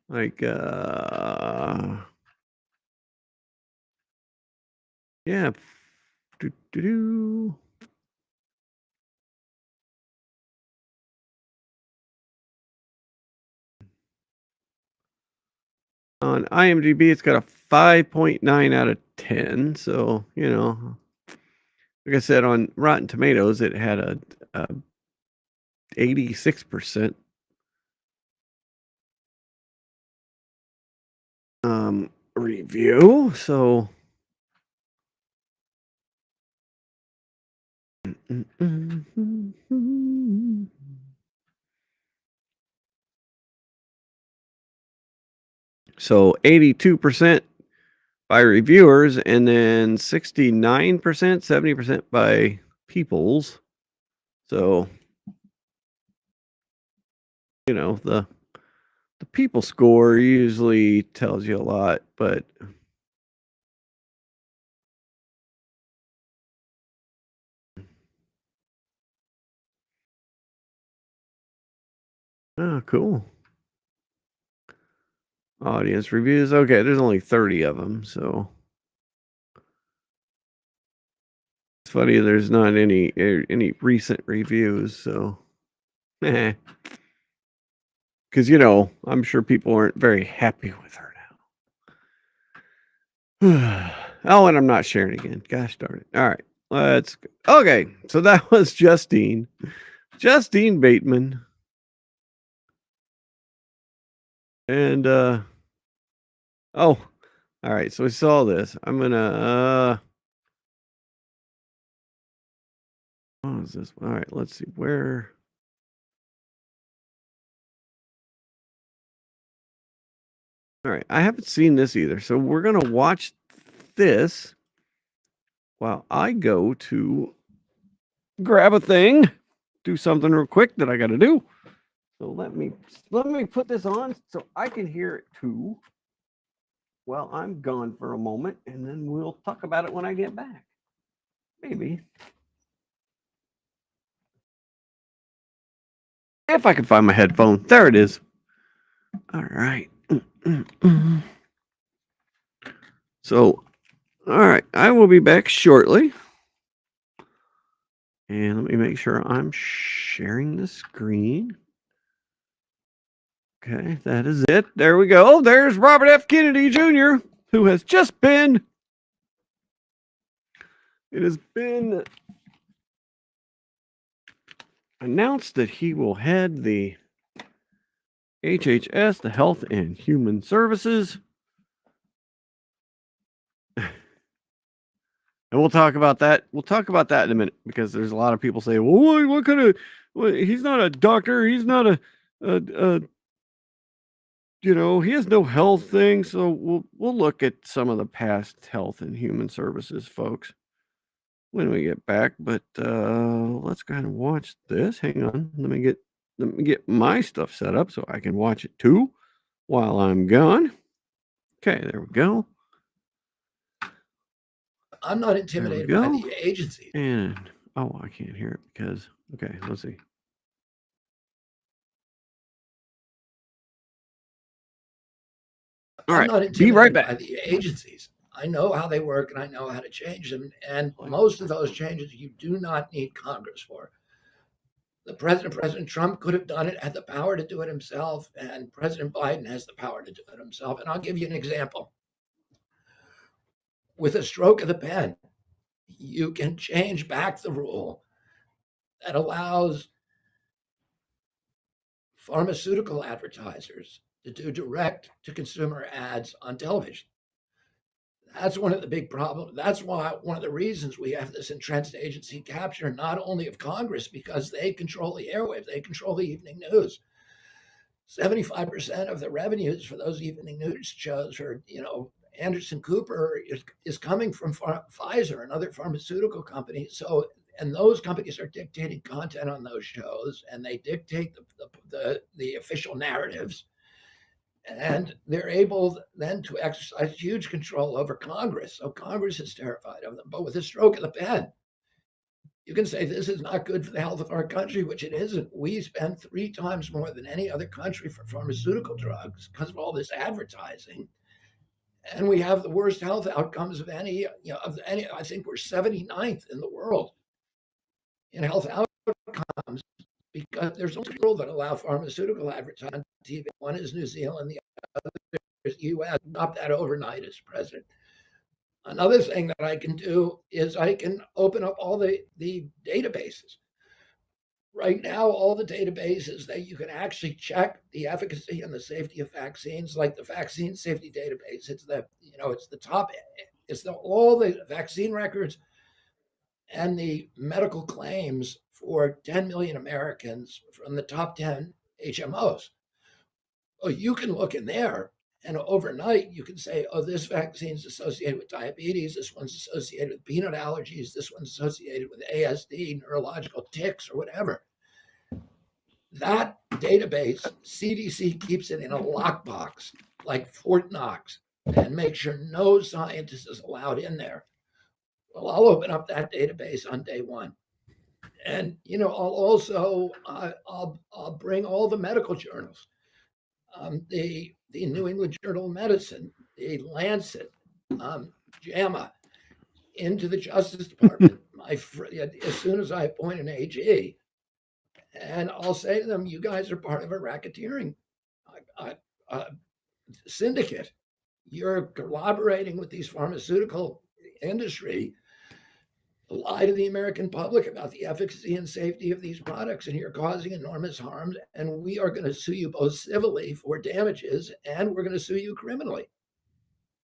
Like yeah. On IMDb, it's got a 5.9 out of 10. So, you know, like I said, on Rotten Tomatoes, it had a 86% review. So, so 82% by reviewers, and then 69%, 70% by peoples. So, you know, the people score usually tells you a lot, but oh, cool. Audience reviews. Okay, there's only 30 of them, so it's funny there's not any recent reviews, so because you know, I'm sure people aren't very happy with her now. Oh, and I'm not sharing again. Gosh darn it. All right. Let's go. Okay, so that was Justine Bateman. And oh, all right, so we saw this. I'm gonna what is this? All right, let's see where. All right, I haven't seen this either, so we're gonna watch this while I go to grab a thing, do something real quick that I got to do. So let me put this on so I can hear it too. While I'm gone for a moment, and then we'll talk about it when I get back. Maybe. If I can find my headphone. There it is. All right. So, all right. I will be back shortly. And let me make sure I'm sharing the screen. Okay, that is it. There we go. There's Robert F. Kennedy Jr., who has just been. It has been announced that he will head the HHS, the Health and Human Services. And we'll talk about that. We'll talk about that in a minute, because there's a lot of people say, well, what kind of, well, he's not a doctor. He's not a you know, he has no health thing. So we'll look at some of the past health and human services folks when we get back. But let's go ahead and watch this. Hang on. Let me get my stuff set up so I can watch it too while I'm gone. Okay, there we go. I'm not intimidated by the agency. And oh, I can't hear it because okay, let's see. All right, be right back. By the agencies. I know how they work and I know how to change them. And most of those changes you do not need Congress for. President Trump could have done it, had the power to do it himself, and President Biden has the power to do it himself. And I'll give you an example. With a stroke of the pen, you can change back the rule that allows pharmaceutical advertisers to do direct to consumer ads on television. That's one of the big problems. That's why one of the reasons we have this entrenched agency capture, not only of Congress, because they control the airwaves, they control the evening news. 75% of the revenues for those evening news shows for, Anderson Cooper is coming from Pfizer and other pharmaceutical companies. So, and those companies are dictating content on those shows, and they dictate the official narratives. And they're able then to exercise huge control over Congress. So Congress is terrified of them. But with a stroke of the pen, you can say this is not good for the health of our country, which it isn't. We spend 3 times more than any other country for pharmaceutical drugs because of all this advertising. And we have the worst health outcomes of any, I think we're 79th in the world in health outcomes because there's only two that allow pharmaceutical advertising on TV. One is New Zealand, the other is the US. Stop that overnight as president. Another thing that I can do is I can open up all the databases. Right now, all the databases that you can actually check the efficacy and the safety of vaccines, like the vaccine safety database, it's the top, all the vaccine records and the medical claims for 10 million Americans from the top 10 HMOs. Well, you can look in there and overnight you can say, oh, this vaccine is associated with diabetes, this one's associated with peanut allergies, this one's associated with ASD, neurological tics, or whatever. That database, CDC keeps it in a lockbox like Fort Knox and makes sure no scientist is allowed in there. Well, I'll open up that database on day one. And, I'll also, I'll bring all the medical journals, the New England Journal of Medicine, the Lancet, JAMA, into the Justice Department. As soon as I appoint an AG, and I'll say to them, you guys are part of a racketeering syndicate. You're collaborating with these pharmaceutical industry to lie to the American public about the efficacy and safety of these products, and you're causing enormous harm. And we are going to sue you both civilly for damages, and we're going to sue you criminally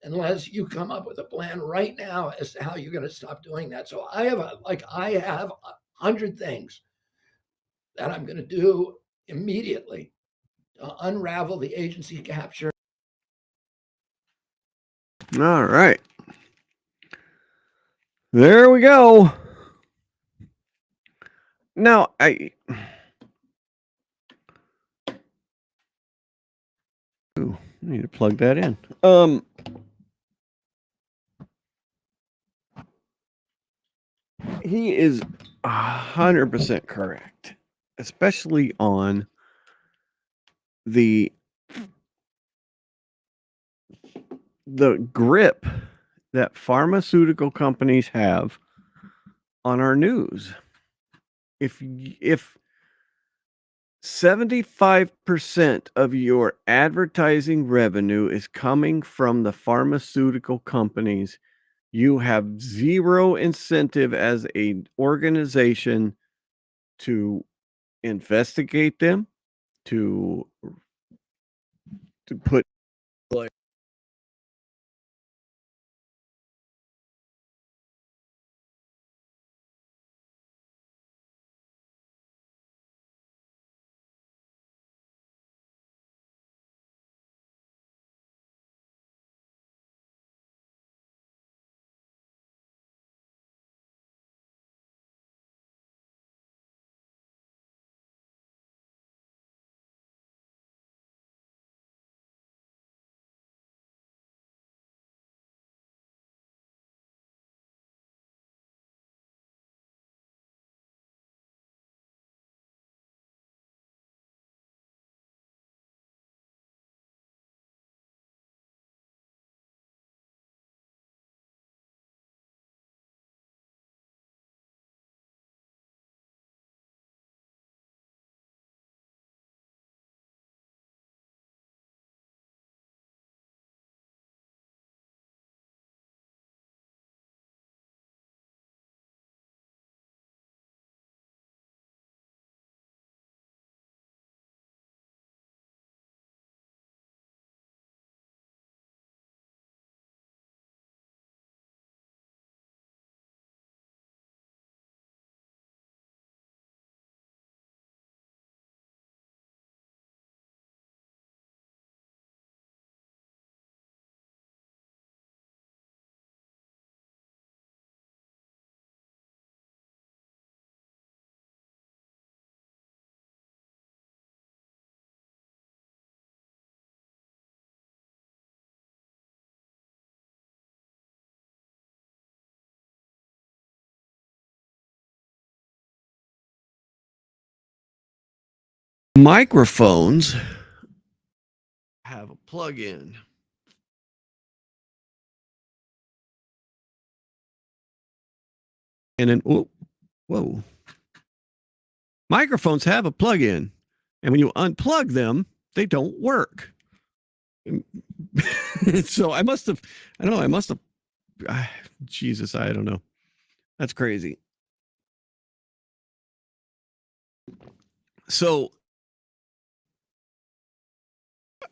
unless you come up with a plan right now as to how you're going to stop doing that. So I have 100 things that I'm going to do immediately to unravel the agency capture. All right. There we go. Now, I need to plug that in. He is 100% correct, especially on the grip that pharmaceutical companies have on our news. If 75% of your advertising revenue is coming from the pharmaceutical companies, you have zero incentive as an organization to investigate them, to put microphones have a plug-in. And then, whoa. Microphones have a plug-in. And when you unplug them, they don't work. So I must have, Jesus, I don't know. That's crazy. So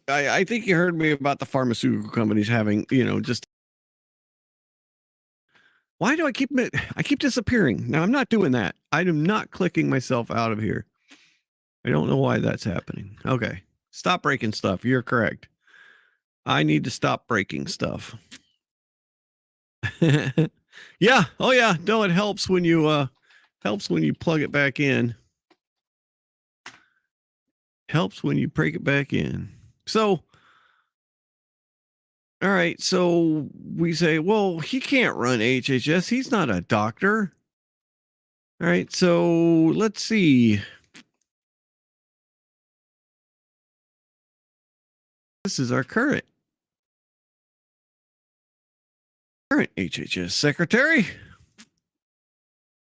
I think you heard me about the pharmaceutical companies having, just why do I keep disappearing? Now I'm not doing that. I am not clicking myself out of here. I don't know why that's happening. Okay. Stop breaking stuff. You're correct. I need to stop breaking stuff. Yeah. Oh yeah. No, it helps when you plug it back in. Helps when you break it back in. So all right, so we say, well, he can't run HHS. He's not a doctor. All right, so let's see. This is our current HHS secretary.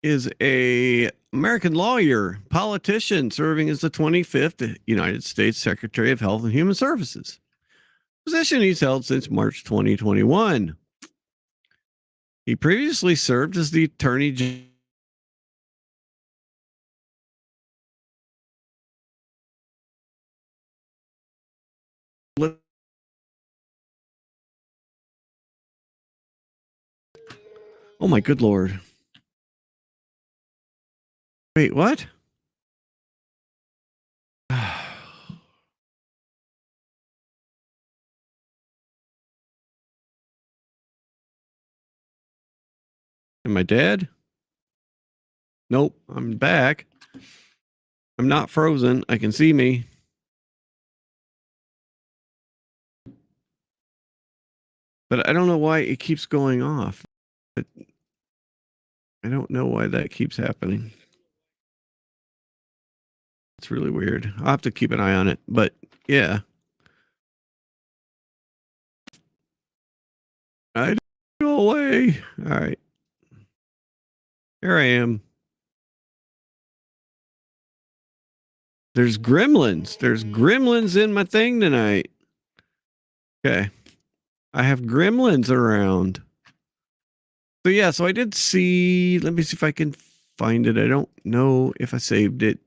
Is a American lawyer, politician, serving as the 25th United States Secretary of Health and Human Services. Position he's held since March 2021. He previously served as the Attorney General. Oh my good Lord. Wait, what? Am I dead? Nope, I'm back. I'm not frozen. I can see me. But I don't know why it keeps going off. I don't know why that keeps happening. It's really weird. I'll have to keep an eye on it. But yeah. I go away. All right. Here I am. There's gremlins. There's gremlins in my thing tonight. Okay. I have gremlins around. So yeah, so I did see, let me see if I can find it. I don't know if I saved it.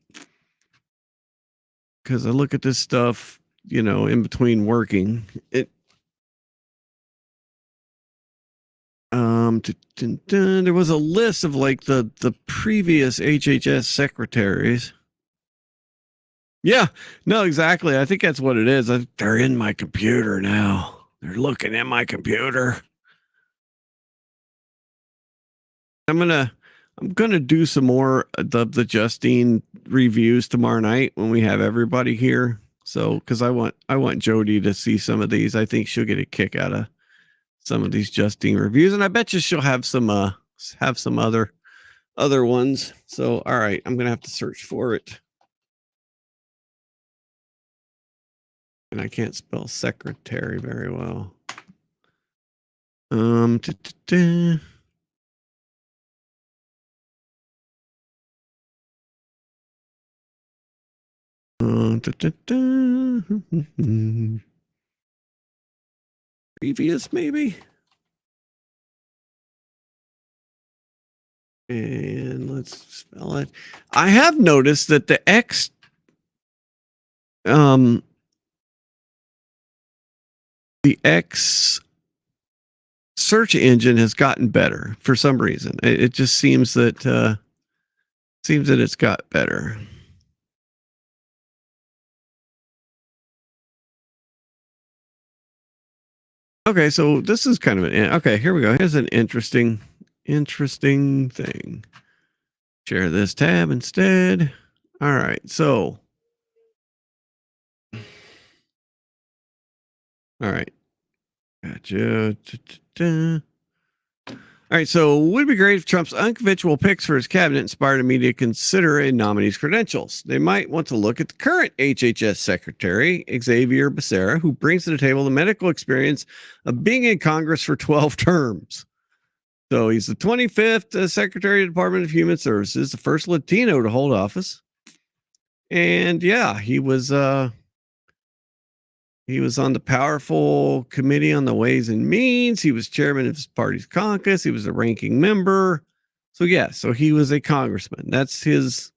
Because I look at this stuff, in between working. There was a list of like the previous HHS secretaries. Yeah, no, exactly. I think that's what it is. They're in my computer now. They're looking at my computer. I'm gonna do some more the Justine reviews tomorrow night when we have everybody here. So, because I want Jody to see some of these. I think she'll get a kick out of some of these Justine reviews, and I bet you she'll have some other ones. So, all right, I'm gonna have to search for it. And I can't spell secretary very well. Previous, maybe. And let's spell it. I have noticed that the X search engine has gotten better for some reason. It just seems that it's got better. Okay, so this is kind of okay. Here we go. Here's an interesting thing. Share this tab instead. All right, so all right, gotcha. All right, so would it be great if Trump's unconventional picks for his cabinet inspired the media to consider a nominee's credentials? They might want to look at the current HHS Secretary, Xavier Becerra, who brings to the table the medical experience of being in Congress for 12 terms. So he's the 25th Secretary of the Department of Human Services, the first Latino to hold office. And yeah, he was on the powerful Committee on the Ways and Means. He was chairman of his party's caucus. He was a ranking member. So yeah, so he was a congressman. That's his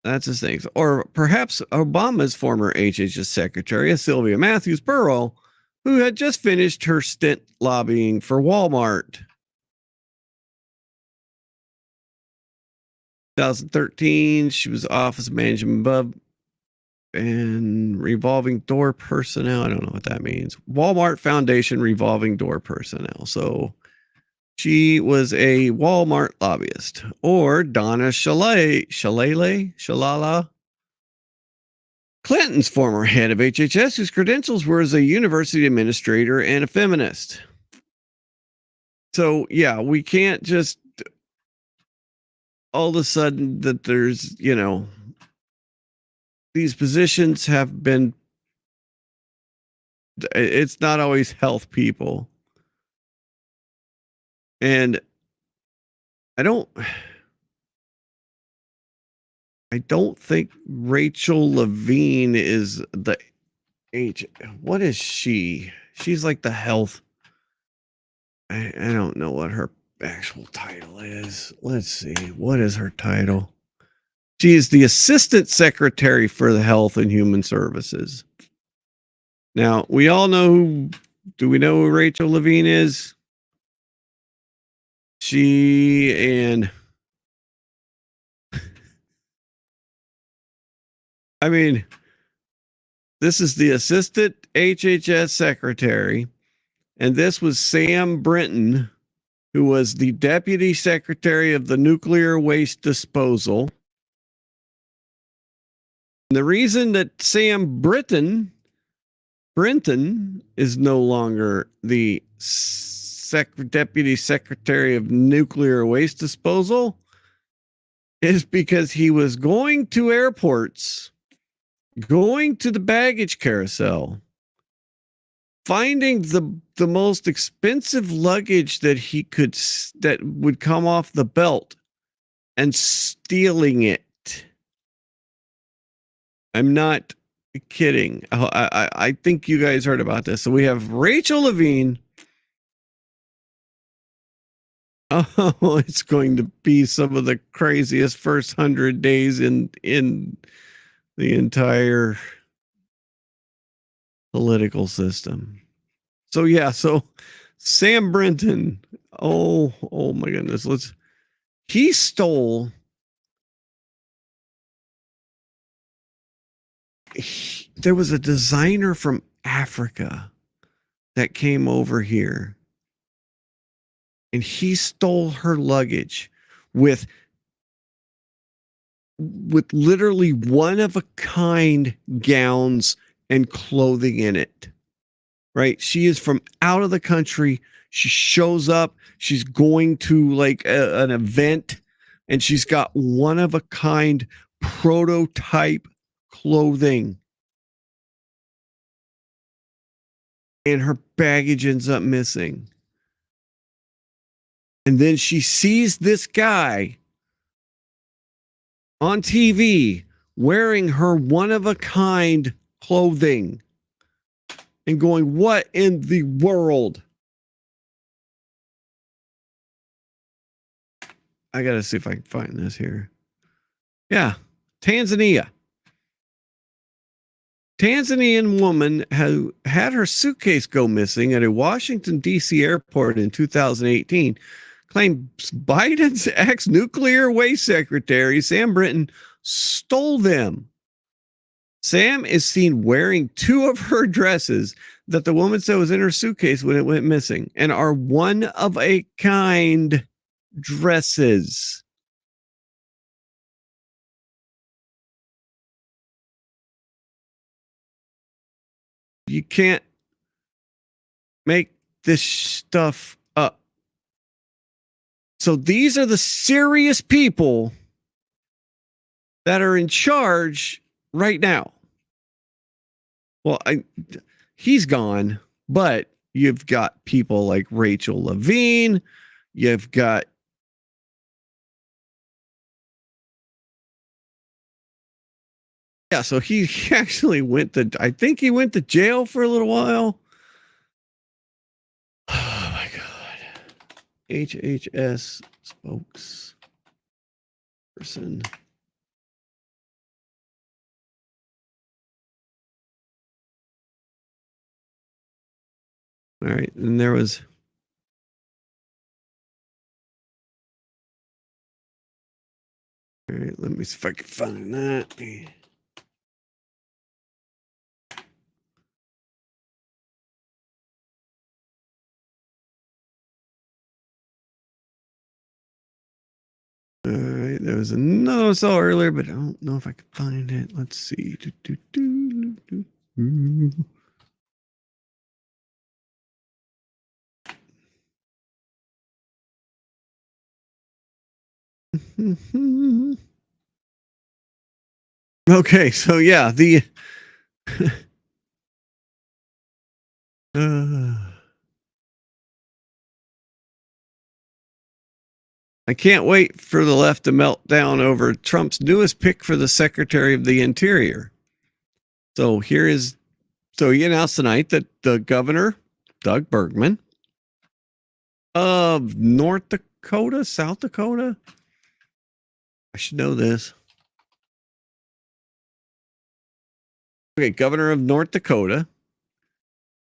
thing. Or perhaps Obama's former HHS secretary, Sylvia Matthews Burrow, who had just finished her stint lobbying for Walmart. 2013, she was office management above and revolving door personnel. I don't know what that means. Walmart Foundation revolving door personnel. So she was a Walmart lobbyist. Or Donna Shalala, Clinton's former head of HHS, whose credentials were as a university administrator and a feminist. So yeah, we can't just all of a sudden that there's, these positions have been, it's not always health people. And I don't think Rachel Levine is the H. What is she? She's like the health. I don't know what her actual title is. Let's see. What is her title? She is the Assistant Secretary for the Health and Human Services. Now, we all know do we know who Rachel Levine is? This is the Assistant HHS Secretary, and this was Sam Brinton, who was the Deputy Secretary of the Nuclear Waste Disposal. And the reason that Sam Brinton is no longer the Deputy Secretary of Nuclear Waste Disposal is because he was going to airports, going to the baggage carousel, finding the most expensive luggage that would come off the belt and stealing it. I'm not kidding. I think you guys heard about this. So we have Rachel Levine. Oh, it's going to be some of the craziest first 100 days in the entire political system. So yeah, so Sam Brinton. Oh my goodness. He stole. There was a designer from Africa that came over here, and he stole her luggage with literally one of a kind gowns and clothing in it. Right? She is from out of the country. She shows up. She's going to like an event, and she's got one of a kind prototype clothing. And her baggage ends up missing. And then she sees this guy on TV wearing her one-of-a-kind clothing and going, what in the world? I got to see if I can find this here. Yeah, Tanzania. Tanzanian woman who had her suitcase go missing at a Washington, D.C. airport in 2018 claims Biden's ex-nuclear waste secretary, Sam Brinton, stole them. Sam is seen wearing two of her dresses that the woman said was in her suitcase when it went missing and are one-of-a-kind dresses. You can't make this stuff up. So these are the serious people that are in charge right now. Well, he's gone, but you've got people like Rachel Levine. You've got so he actually I think he went to jail for a little while. Oh my God. HHS spokesperson. All right. And there was. All right. Let me see if I can find that. All right, there was another I saw earlier, but I don't know if I can find it. Let's see. Okay, so yeah, the I can't wait for the left to melt down over Trump's newest pick for the Secretary of the Interior. So he announced tonight that the governor, Doug Bergman, of South Dakota. I should know this. Okay, governor of North Dakota.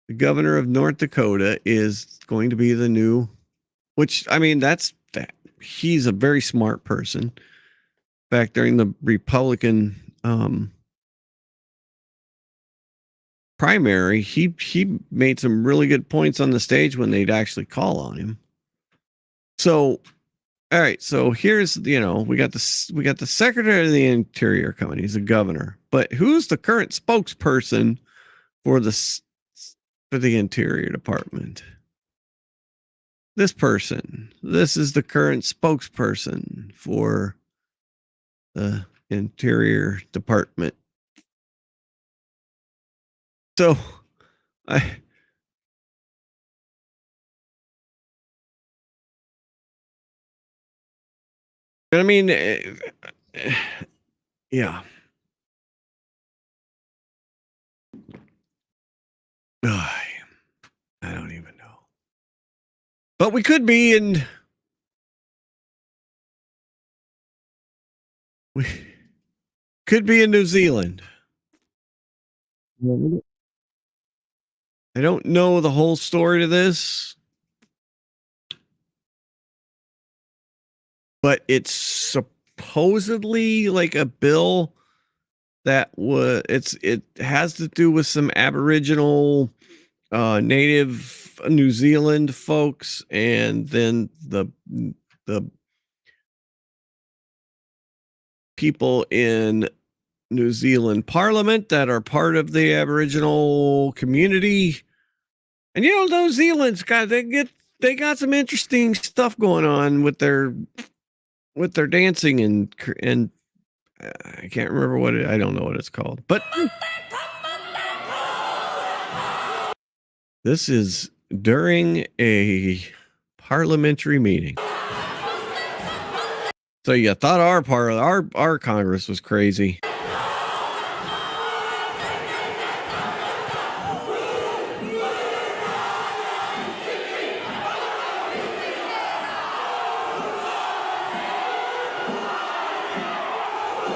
The governor of North Dakota is going to be the new, which, I mean, he's a very smart person. Back during the Republican primary, he made some really good points on the stage when they'd actually call on him. So, all right. So here's, we got the Secretary of the Interior coming. He's a governor, but who's the current spokesperson for the Interior Department? This person. This is the current spokesperson for the Interior Department. So, I mean, yeah. I don't even know. But we could be in. We could be in New Zealand. I don't know the whole story to this, but it's supposedly like a bill that it has to do with some Aboriginal native New Zealand folks, and then the people in New Zealand Parliament that are part of the Aboriginal community. And New Zealand's they got some interesting stuff going on with their dancing and I can't remember I don't know what it's called, but this is during a parliamentary meeting. So you thought our Congress was crazy.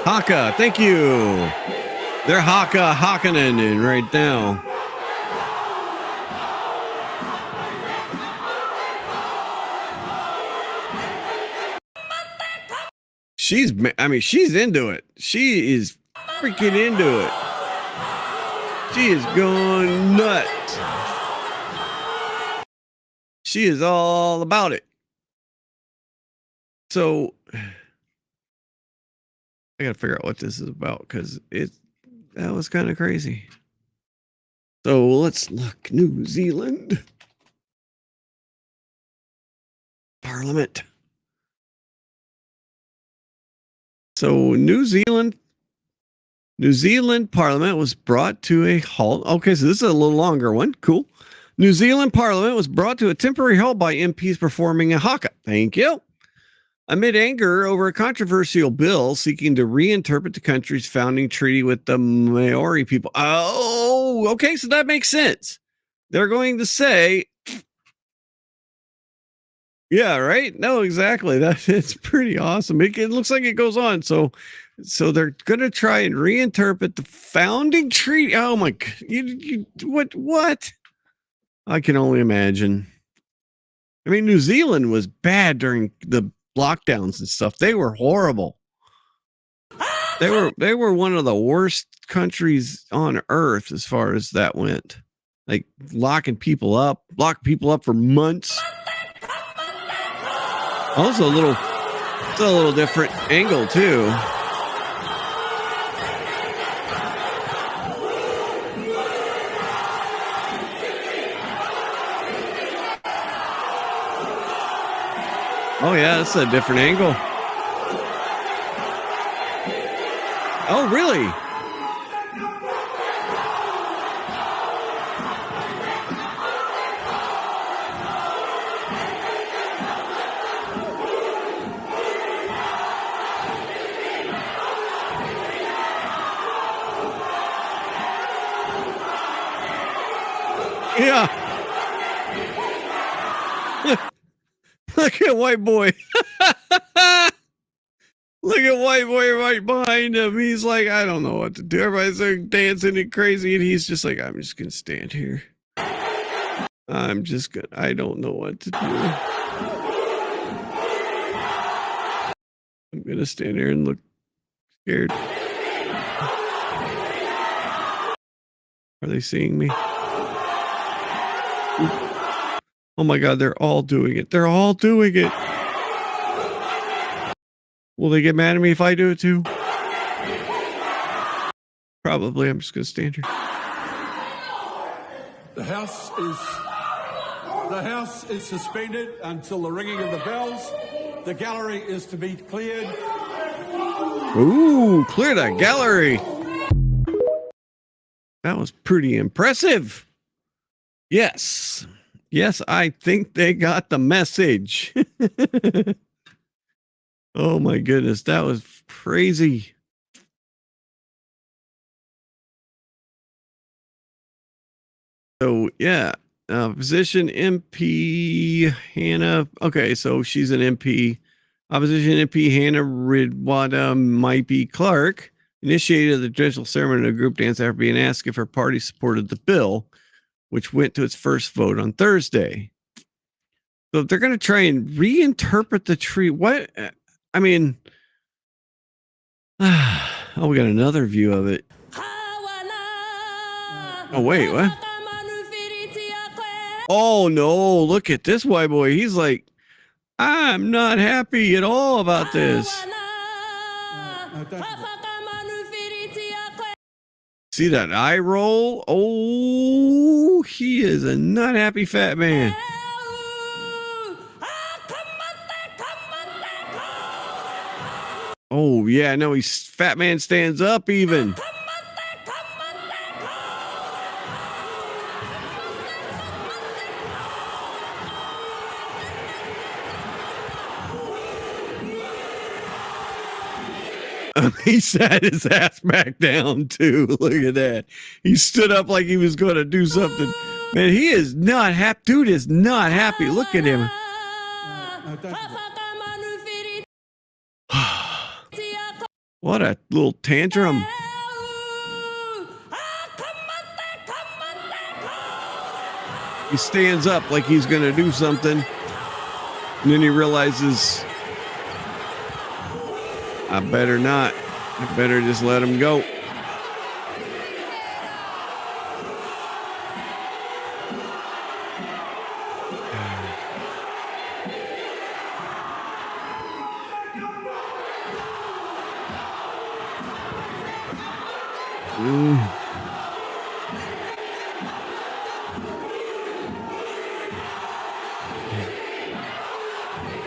Haka, thank you. They're Hakanen right now. She's into it. She is freaking into it. She is going nuts. She is all about it. So I gotta figure out what this is about because that was kind of crazy. So let's look. New Zealand Parliament. So New Zealand Parliament was brought to a halt. Okay, so this is a little longer one. Cool. New Zealand Parliament was brought to a temporary halt by MPs performing a haka. Thank you. Amid anger over a controversial bill seeking to reinterpret the country's founding treaty with the Maori people. Oh, okay, so that makes sense. They're going to say, yeah, right? No, exactly. It's pretty awesome. It looks like it goes on. So they're going to try and reinterpret the founding treaty. Oh my God. What? I can only imagine. I mean, New Zealand was bad during the lockdowns and stuff. They were horrible. They were one of the worst countries on earth as far as that went. Like locking people up for months. Also it's a little different angle too. Oh yeah, that's a different angle. Oh really? Yeah. Look at white boy. Look at white boy right behind him. He's like, I don't know what to do. Everybody's like dancing and crazy, and he's just like, I'm just gonna stand here. I don't know what to do. I'm gonna stand here and look scared. Are they seeing me? Oh my God, they're all doing it. They're all doing it. Will they get mad at me if I do it too? Probably. I'm just going to stand here. The House is suspended until the ringing of the bells. The gallery is to be cleared. Ooh, clear the gallery. That was pretty impressive. Yes. Yes, I think they got the message. Oh my goodness, that was crazy. So yeah, opposition MP Hannah. Okay, so she's an MP. Opposition MP Hannah Ridwada Maipi Clark initiated the traditional ceremony of a group dance after being asked if her party supported the bill, which went to its first vote on Thursday. So they're going to try and reinterpret the treaty. What? I mean, oh, we got another view of it. Oh, wait, what? Oh, no, look at this white boy. He's like, I'm not happy at all about this. See that eye roll? Oh, he is a not happy fat man. Oh, yeah, no, he's fat man stands up even. He sat his ass back down too. Look at that. He stood up like he was going to do something. Man, he is not happy. Dude is not happy. Look at him. What a little tantrum. He stands up like he's going to do something. And then he realizes, I better not. I better just let him go.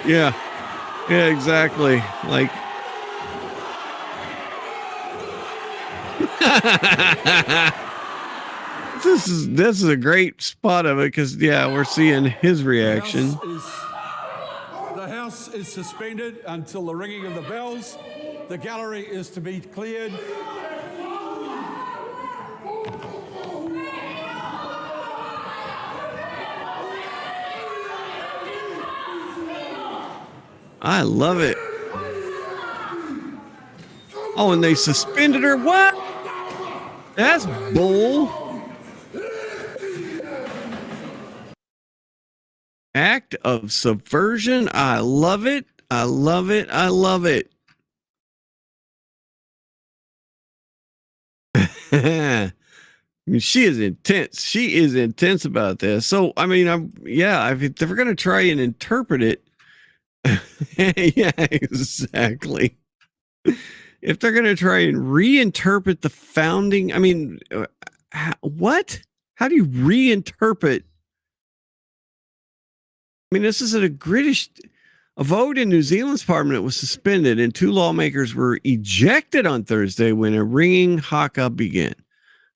Yeah. Yeah, exactly. Like, This is a great spot of it because we're seeing his reaction. The House is suspended until the ringing of the bells. The gallery is to be cleared. I love it. Oh, and they suspended her? What? That's bull. Act of subversion. I love it. I love it. I love it. I mean, she is intense. She is intense about this. So, I mean, if they're going to try and interpret it, yeah, exactly. If they're going to try and reinterpret the founding, I mean, what? How do you reinterpret? I mean, this is a vote in New Zealand's parliament was suspended and 2 lawmakers were ejected on Thursday when a ringing haka began.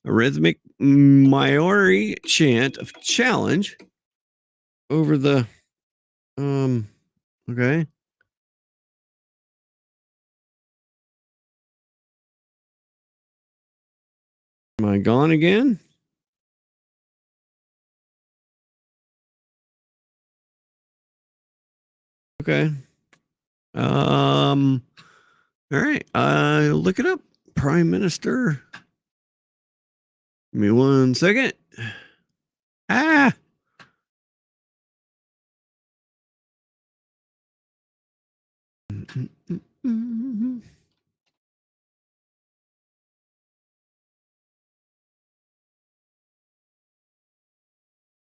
A rhythmic Maori chant of challenge over the, okay. Am I gone again? Okay. All right. Look it up. Prime Minister. Give me 1 second. Ah.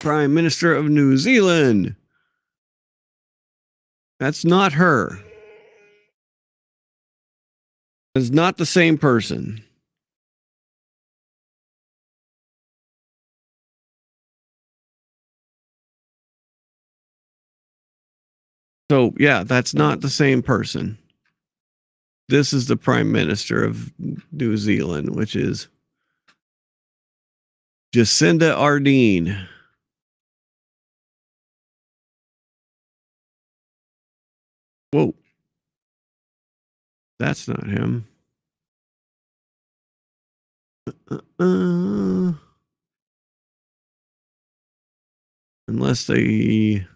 Prime Minister of New Zealand. That's not her. It's not the same person. So, that's not the same person. This is the Prime Minister of New Zealand, which is Jacinda Ardern. Whoa. That's not him. Unless they...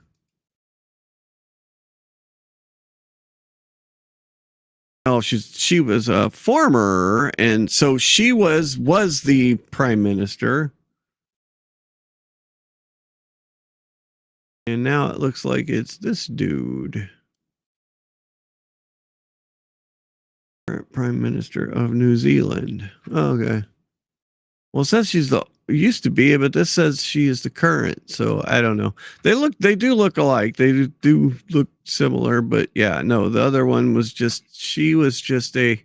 Oh, she was a farmer, and so she was the prime minister. And now it looks like it's this dude. Prime Minister of New Zealand. Okay. Well, it says she's used to be, but this says she is the current. So I don't know. They do look alike. They do look similar, but no, the other one was she was just a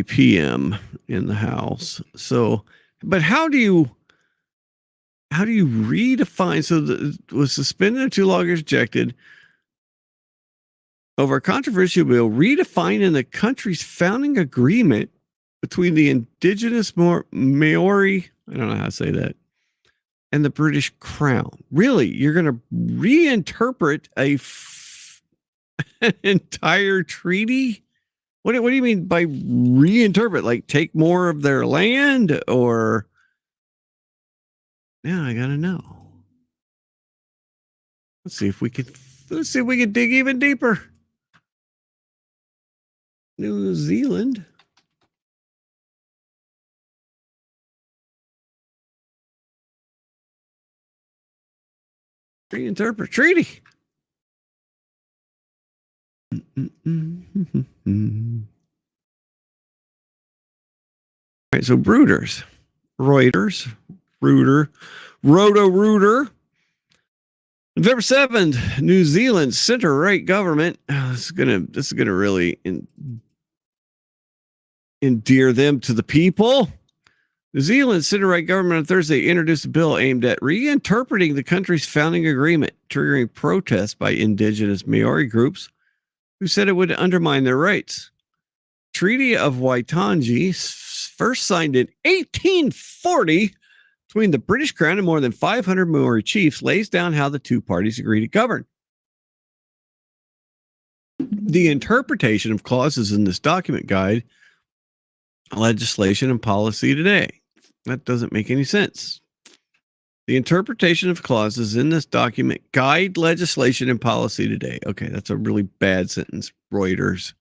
PM in the House. So, but how do you redefine? So was suspended and 2 lawmakers ejected over a controversial bill redefining the country's founding agreement between the indigenous Maori, I don't know how to say that, and the British Crown. Really? You're going to reinterpret an entire treaty? What do you mean by reinterpret? Like take more of their land, or... I got to know. Let's see if we can dig even deeper. New Zealand. Reinterpret treaty. All right, so Reuters, Roto-Rooter. November 7th, New Zealand center-right government. This is gonna really endear them to the people. New Zealand's center-right government on Thursday introduced a bill aimed at reinterpreting the country's founding agreement, triggering protests by indigenous Maori groups who said it would undermine their rights. Treaty of Waitangi, first signed in 1840 between the British Crown and more than 500 Maori chiefs, lays down how the two parties agree to govern. The interpretation of clauses in this document guide legislation and policy today. That doesn't make any sense. The interpretation of clauses in this document guide legislation and policy today. Okay, that's a really bad sentence, Reuters.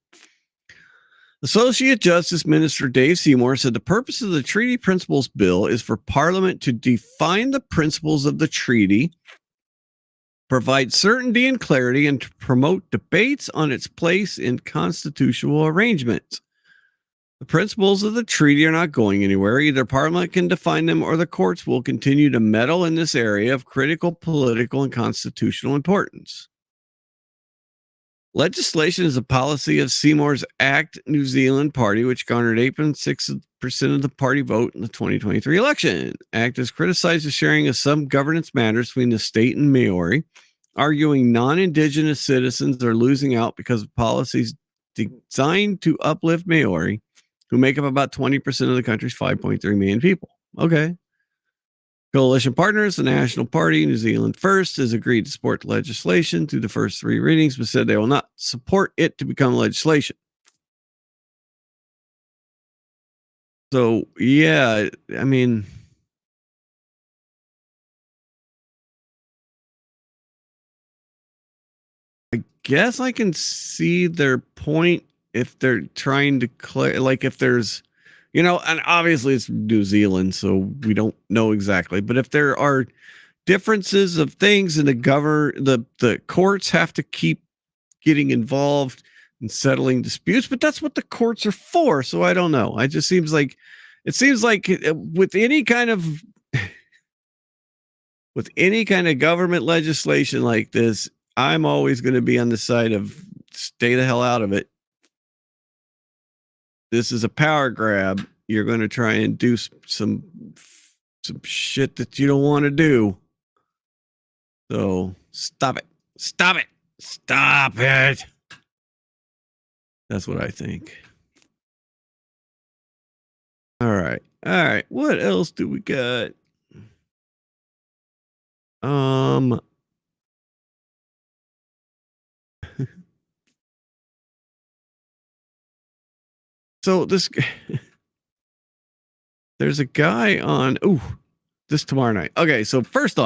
Associate Justice Minister Dave Seymour said the purpose of the Treaty Principles Bill is for Parliament to define the principles of the treaty, provide certainty and clarity, and to promote debates on its place in constitutional arrangements. The principles of the treaty are not going anywhere. Either Parliament can define them or the courts will continue to meddle in this area of critical political and constitutional importance. Legislation is a policy of Seymour's ACT New Zealand party, which garnered 8.6% of the party vote in the 2023 election. ACT has criticized the sharing of some governance matters between the state and Maori, arguing non-Indigenous citizens are losing out because of policies designed to uplift Maori, who make up about 20% of the country's 5.3 million people. Okay. Coalition partners, the National Party, New Zealand First, has agreed to support the legislation through the first three readings, but said they will not support it to become legislation. So, yeah, I mean, I guess I can see their point if they're trying to like if there's, and obviously it's New Zealand, so we don't know exactly, but if there are differences of things and the courts have to keep getting involved in settling disputes, but that's what the courts are for. So I don't know. It seems like with any kind of government legislation like this, I'm always going to be on the side of stay the hell out of it. This is a power grab. You're going to try and do some shit that you don't want to do. So stop it. Stop it. Stop it. That's what I think. All right. What else do we got? So there's a guy on, this tomorrow night. Okay. So first,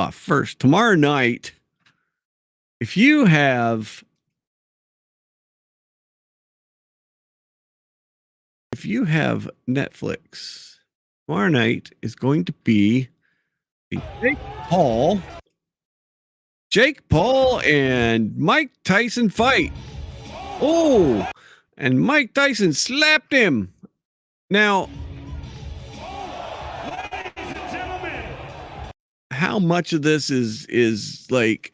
tomorrow night, if you have Netflix, tomorrow night is going to be Jake Paul and Mike Tyson fight. Oh, and Mike Tyson slapped him. Now, how much of this is like,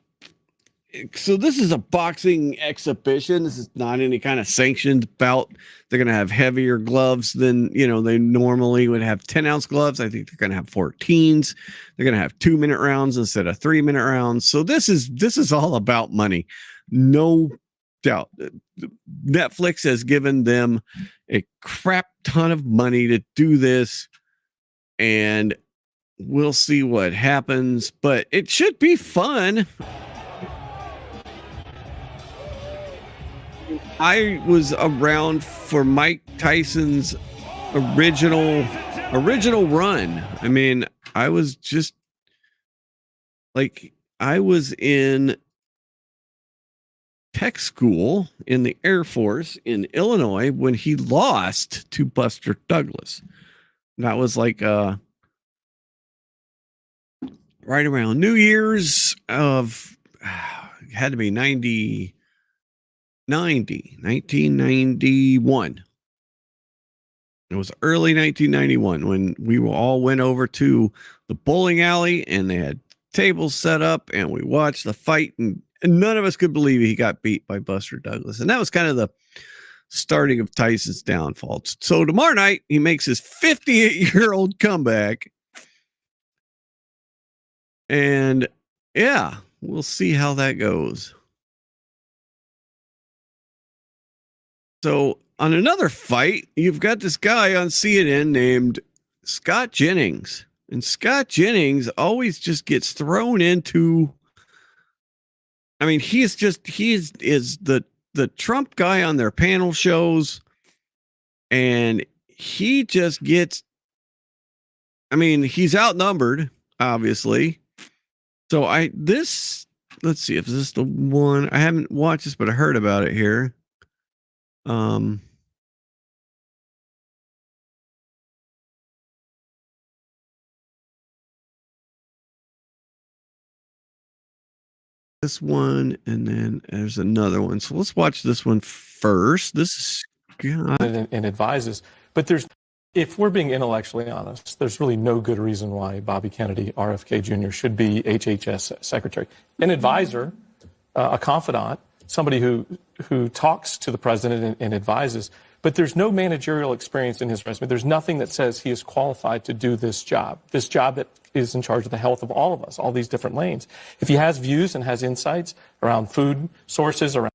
so this is a boxing exhibition. This is not any kind of sanctioned bout. They're going to have heavier gloves than, they normally would have 10-ounce gloves. I think they're going to have 14s. They're going to have 2-minute rounds instead of 3-minute rounds. So this is all about money. No doubt. Netflix has given them a crap ton of money to do this, and we'll see what happens, but it should be fun. I was around for Mike Tyson's original run. I mean, I was in tech school in the Air Force in Illinois when he lost to Buster Douglas. That was like right around New Year's of had to be 1991. It was early 1991 when we all went over to the bowling alley and they had tables set up and we watched the fight, and none of us could believe he got beat by Buster Douglas. And that was kind of the starting of Tyson's downfall. So tomorrow night, he makes his 58-year-old comeback. And yeah, we'll see how that goes. So on another fight, you've got this guy on CNN named Scott Jennings. And Scott Jennings always just gets thrown into, I mean, he is the Trump guy on their panel shows. And he just gets, I mean, he's outnumbered, obviously. So let's see if this is the one. I haven't watched this, but I heard about it here. This one, and then there's another one. So let's watch this one first. This is God. And advises. But if we're being intellectually honest, there's really no good reason why Bobby Kennedy, RFK Jr., should be HHS secretary. An advisor, a confidant, somebody who talks to the president and advises. But there's no managerial experience in his resume. There's nothing that says he is qualified to do this job that is in charge of the health of all of us, all these different lanes. If he has views and has insights around food sources, around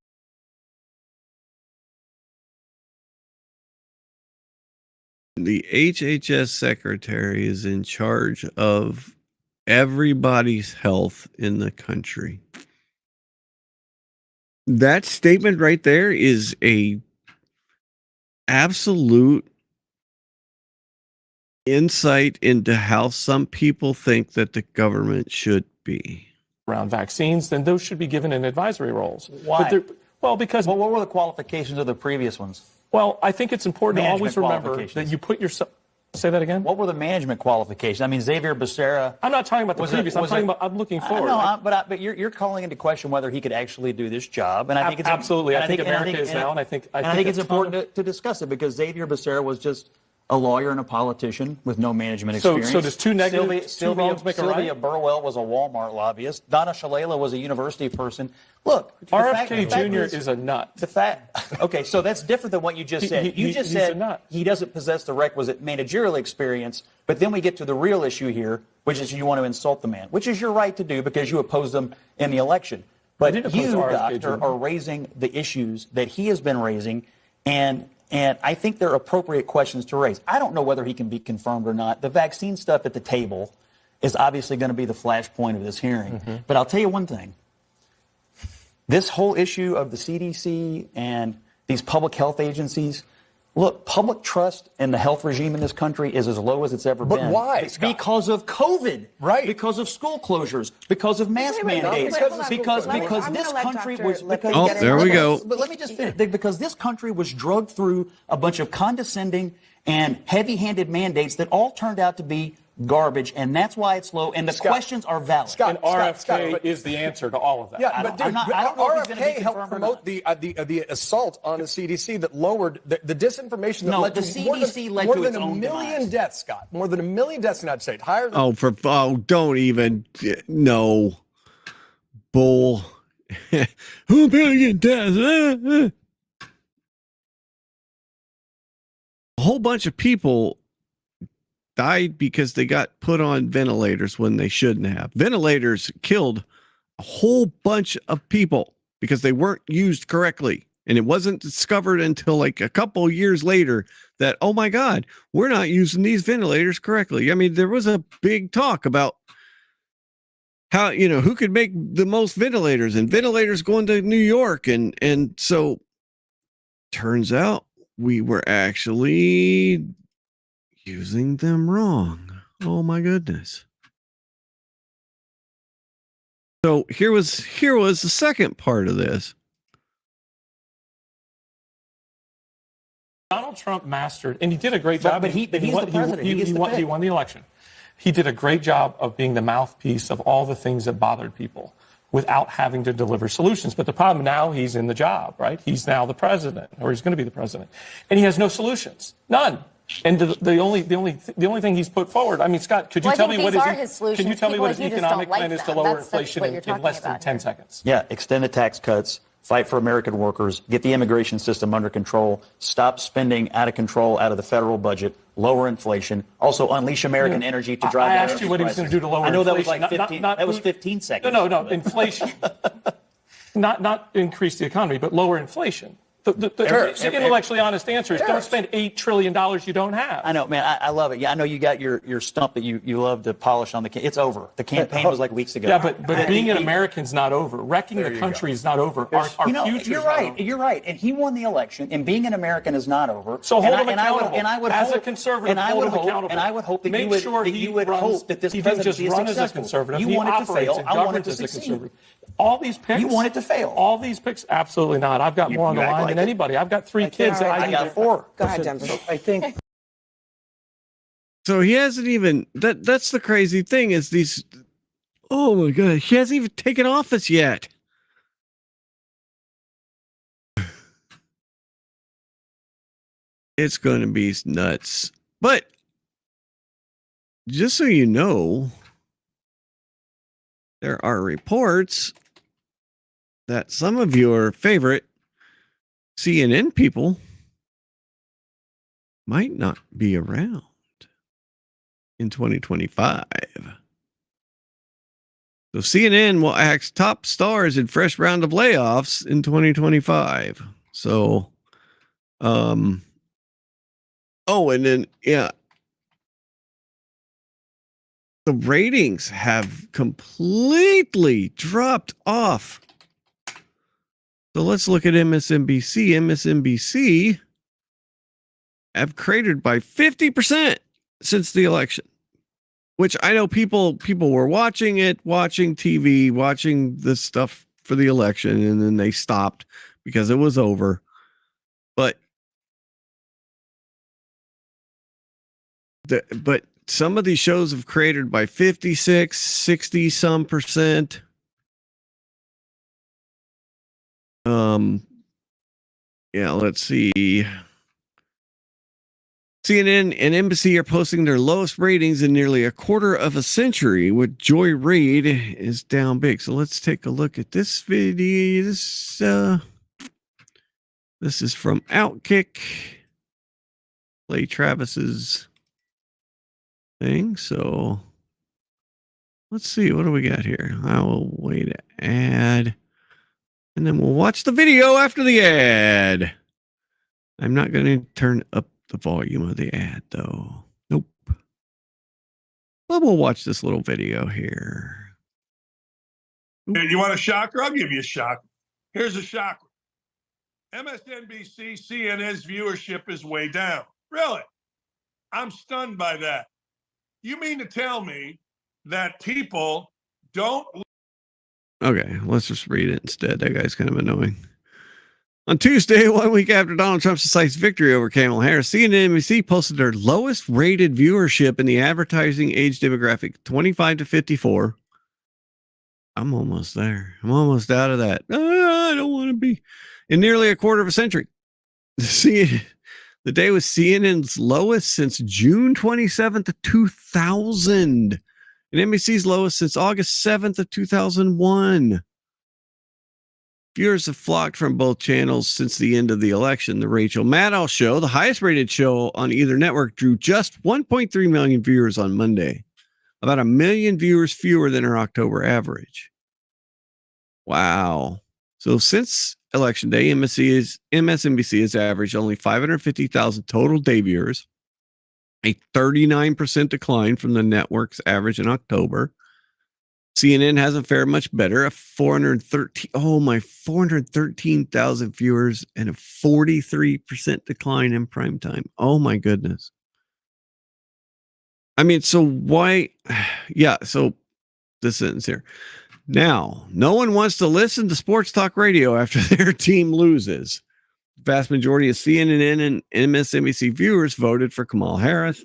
the HHS secretary is in charge of everybody's health in the country. That statement right there is a absolute insight into how some people think that the government should be. Around vaccines, then those should be given in advisory roles. Why? Because what were the qualifications of the previous ones? Well, I think it's important to always remember that you put yourself. Say that again? What were the management qualifications? I mean, Xavier Becerra. I'm not talking about the previous. I'm looking forward. No, but you're calling into question whether he could actually do this job, and I think it's absolutely. I think America is now, and I think it's important to discuss it because Xavier Becerra was just a lawyer and a politician with no management experience. So does two negatives, two wrongs make a right? Sylvia Burwell was a Walmart lobbyist. Donna Shalala was a university person. Look, RFK Jr. is a nut. Okay, so that's different than what you just said. You just said he doesn't possess the requisite managerial experience, but then we get to the real issue here, which is you want to insult the man, which is your right to do because you opposed him in the election. But you, Doctor, are raising the issues that he has been raising, and I think they're appropriate questions to raise. I don't know whether he can be confirmed or not. The vaccine stuff at the table is obviously going to be the flashpoint of this hearing. Mm-hmm. But I'll tell you one thing. This whole issue of the CDC and these public health agencies, look, public trust in the health regime in this country is as low as it's ever been. But why, Scott? Because of COVID. Right. Because of school closures. Because of mask mandates. Because this country was... there we go. But let me just finish. Because this country was drugged through a bunch of condescending and heavy-handed mandates that all turned out to be garbage, and that's why it's low, and the questions are valid. And RFK is the answer to all of that. Yeah, but RFK helped promote the assault on the CDC that lowered the disinformation that led to more than a million deaths, Scott. More than 1 million deaths in the United States. Higher than don't even bull. 1 million deaths. A whole bunch of people died because they got put on ventilators when they shouldn't have. Ventilators killed a whole bunch of people because they weren't used correctly. And it wasn't discovered until like a couple years later that, oh my God, we're not using these ventilators correctly. I mean, there was a big talk about how, who could make the most ventilators and ventilators going to New York. And so turns out we were actually using them wrong. Oh my goodness. So here was the second part of this. Donald Trump mastered, and he did a great job. But he's the president. He won the election. He did a great job of being the mouthpiece of all the things that bothered people without having to deliver solutions. But the problem now, he's in the job, right? He's now the president, or he's going to be the president, and he has no solutions, none. And the only thing he's put forward. I mean, Scott, could you tell me what his solutions? Can you tell me what his economic plan is to lower inflation in less than 10 seconds? Yeah, extend the tax cuts, fight for American workers, get the immigration system under control, stop spending out of control out of the federal budget, lower inflation, also unleash American energy to drive. I asked you what he was going to do to lower inflation. I know that was like 15. That was 15 seconds. No, inflation. not increase the economy, but lower inflation. The intellectually honest answer is don't spend $8 trillion you don't have. I know, man. I love it. Yeah, I know you got your stump that you love to polish on the. It's over. The campaign was like weeks ago. Yeah, but being an American's not over. Wrecking the country is not over. Our future. You're right. You're right. And he won the election. And being an American is not over. So hold him accountable. And I would as hope, a conservative, hold him accountable. And I would hope that Make sure you would hope that this presidency is successful. As a conservative. You want it to fail. I want it to succeed. All these picks. You want it to fail. All these picks, absolutely not. I've got more on the line than anybody. I've got 3 kids. I got 4. Go ahead, Denver. So I think. So he hasn't even. That's the crazy thing is these. Oh my God, he hasn't even taken office yet. It's going to be nuts. But just so you know, there are reports that some of your favorite CNN people might not be around in 2025. So CNN will axe top stars in fresh round of layoffs in 2025. So, and then, yeah, the ratings have completely dropped off. So let's look at MSNBC. MSNBC have cratered by 50% since the election, which I know people were watching TV, watching this stuff for the election, and then they stopped because it was over. But some of these shows have cratered by 56, 60 some percent. Yeah, let's see. CNN and NBC are posting their lowest ratings in nearly a quarter of a century, with Joy Reid is down big. So let's take a look at this video. This is from Outkick. Play Travis's thing. So let's see. What do we got here? I will wait to add. And then we'll watch the video after the ad. I'm not going to turn up the volume of the ad, though. Nope. But we'll watch this little video here. You want a shocker? I'll give you a shocker. Here's a shocker. MSNBC CNN's viewership is way down. Really? I'm stunned by that. You mean to tell me that people don't... Okay, let's just read it instead. That guy's kind of annoying. On Tuesday, 1 week after Donald Trump's decisive victory over Kamala Harris, CNN and NBC posted their lowest rated viewership in the advertising age demographic, 25 to 54. I'm almost there. I'm almost out of that. I don't want to be. In nearly a quarter of a century. The day was CNN's lowest since June 27th of 2000. And NBC's lowest since August 7th of 2001. Viewers have flocked from both channels since the end of the election. The Rachel Maddow show, the highest rated show on either network, drew just 1.3 million viewers on Monday. About 1 million viewers fewer than her October average. Wow. So since election day, MSNBC has averaged only 550,000 total day viewers, a 39% decline from the network's average in October. CNN hasn't fared much better, a 413,000 viewers and a 43% decline in primetime. Oh my goodness. I mean, so why? Yeah, so this sentence here. Now, no one wants to listen to sports talk radio after their team loses. The vast majority of CNN and MSNBC viewers voted for Kamala Harris.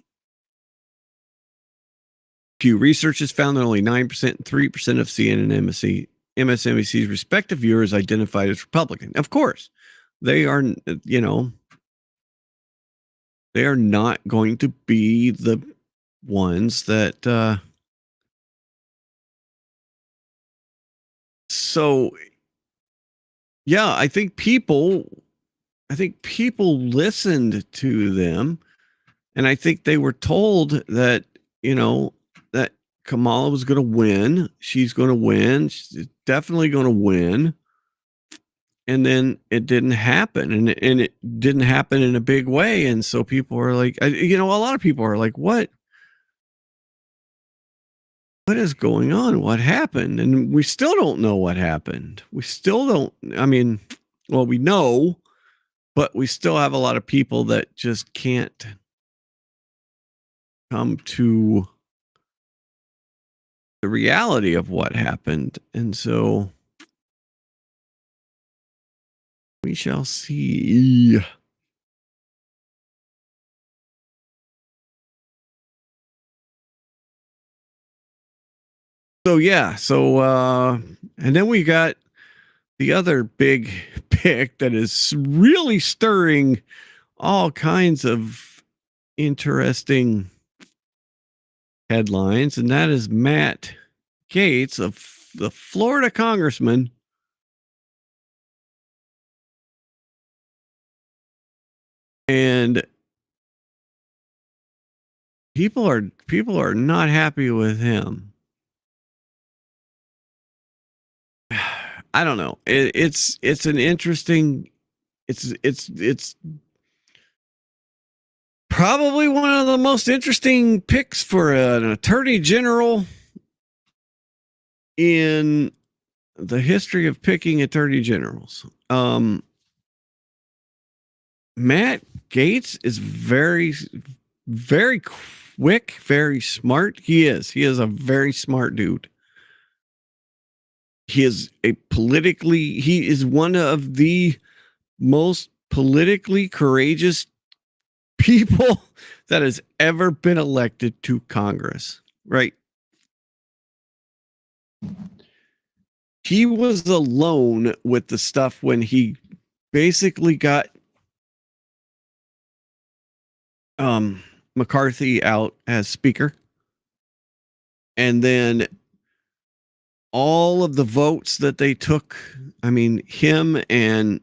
Pew Research has found that only 9% and 3% of CNN and MSNBC's respective viewers identified as Republican. Of course, they are, they are not going to be the ones that, so yeah, I think people listened to them, and I think they were told that, that Kamala was going to win. She's going to win. She's definitely going to win. and then it didn't happen, and it didn't happen in a big way, and so people are like, a lot of people are like, what is going on? What happened? And we still don't know what happened. We still don't. I mean, well, we know, but we still have a lot of people that just can't come to the reality of what happened, and so we shall see. So yeah, and then we got the other big pick that is really stirring all kinds of interesting headlines, and that is Matt Gaetz, of the Florida congressman, and people are not happy with him. I don't know. It's an interesting. It's probably one of the most interesting picks for an attorney general in the history of picking attorney generals. Matt Gaetz is very, very quick, very smart. He is a very smart dude. He is one of the most politically courageous people that has ever been elected to Congress, right? He was alone with the stuff when he basically got McCarthy out as speaker, and then all of the votes that they took. I mean, him and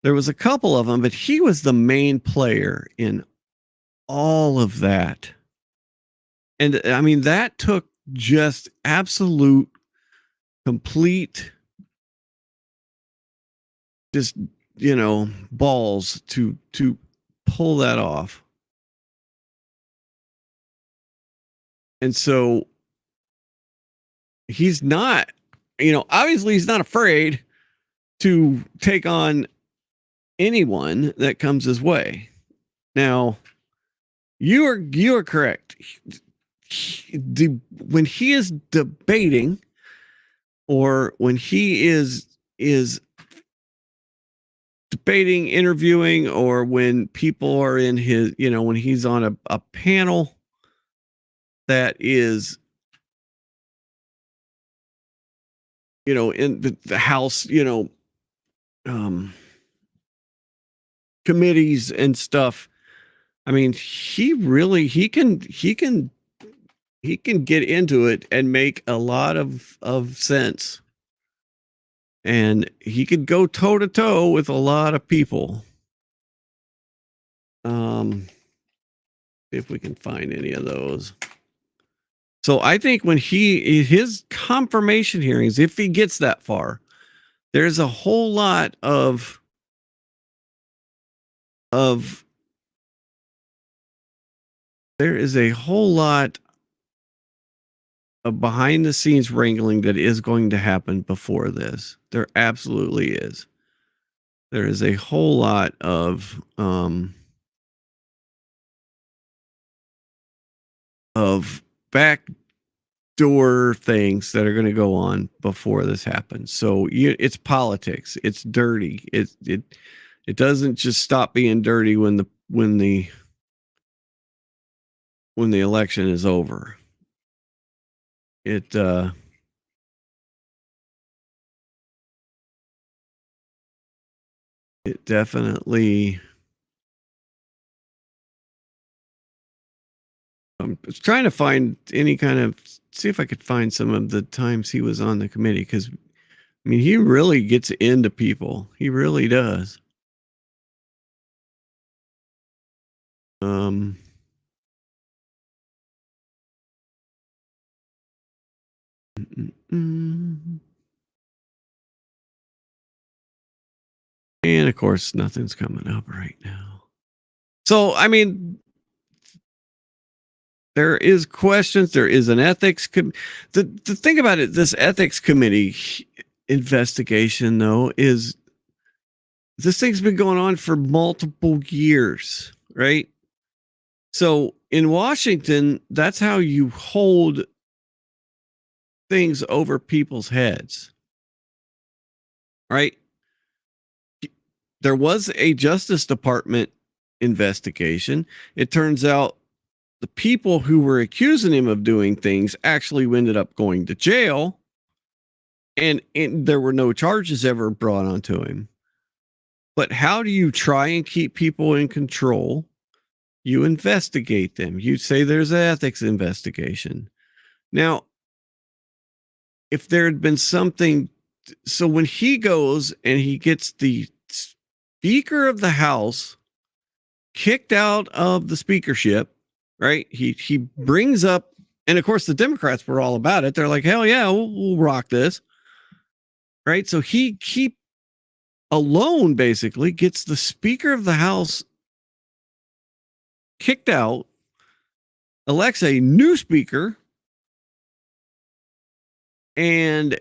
there was a couple of them, but he was the main player in all of that. And I mean, that took just absolute, complete, just, balls to pull that off. And so he's not, obviously he's not afraid to take on anyone that comes his way. Now, you are correct. When he is debating, or when he is debating, interviewing, or when people are in his, when he's on a panel that is, in the House, committees and stuff. I mean, he can get into it and make a lot of sense. And he could go toe to toe with a lot of people. If we can find any of those. So I think when his confirmation hearings, if he gets that far, there's a whole lot of there is a whole lot of behind the scenes wrangling that is going to happen before this. There absolutely is. There is a whole lot of backdoor things that are going to go on before this happens. So it's politics. It's dirty. It doesn't just stop being dirty when the election is over. It definitely. I'm trying to find see if I could find some of the times he was on the committee, because I mean, he really gets into people. He really does. And of course, nothing's coming up right now. So, I mean, there is questions. There is an ethics. The thing about it, this ethics committee investigation, though, is this thing's been going on for multiple years, right? So in Washington, that's how you hold things over people's heads, right? There was a Justice Department investigation. It turns out the people who were accusing him of doing things actually ended up going to jail, and there were no charges ever brought onto him. But how do you try and keep people in control? You investigate them. You say there's an ethics investigation. Now, if there had been something, so when he goes and he gets the Speaker of the House kicked out of the speakership, right? He brings up, and of course the Democrats were all about it. They're like, hell yeah, we'll rock this, right? So he alone basically gets the Speaker of the House kicked out, elects a new speaker, and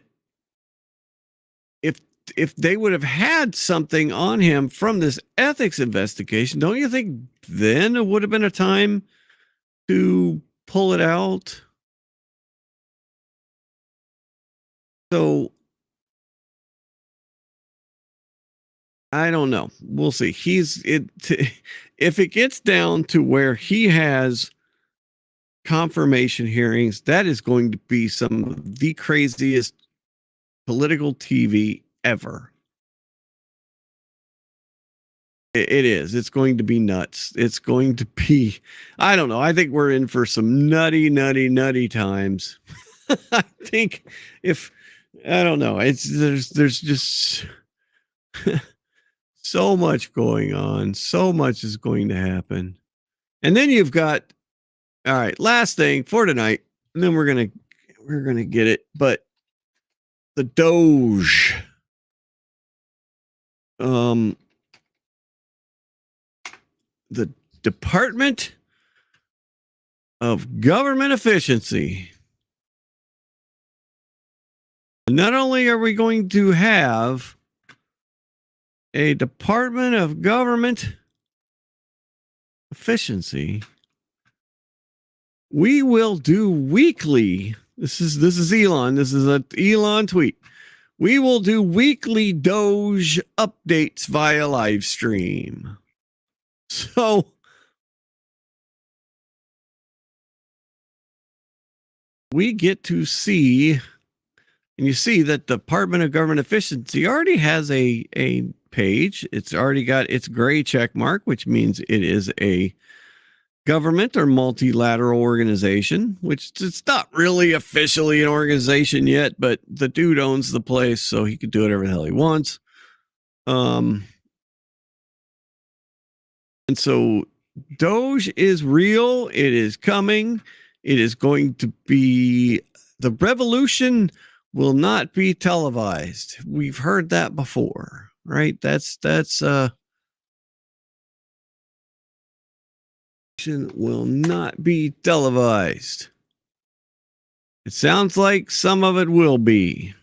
if they would have had something on him from this ethics investigation, don't you think then it would have been a time to pull it out? So I don't know. We'll see. If it gets down to where he has confirmation hearings, that is going to be some of the craziest political TV ever. It is. It's going to be nuts. It's going to be, I don't know. I think we're in for some nutty times. I think I don't know. There's just so much going on. So much is going to happen. And then you've got, all right, last thing for tonight, and then we're going to get it, but the Doge. The Department of Government Efficiency. Not only are we going to have a Department of Government Efficiency, we will do weekly. This is Elon. This is an Elon tweet. We will do weekly Doge updates via live stream. So we get to see, and you see that the Department of Government Efficiency already has a page. It's already got its gray check mark, which means it is a government or multilateral organization, which it's not really officially an organization yet, but the dude owns the place, so he can do whatever the hell he wants. And so Doge is real. It is coming. It is going to be, the revolution will not be televised. We've heard that before, right? That's will not be televised. It sounds like some of it will be.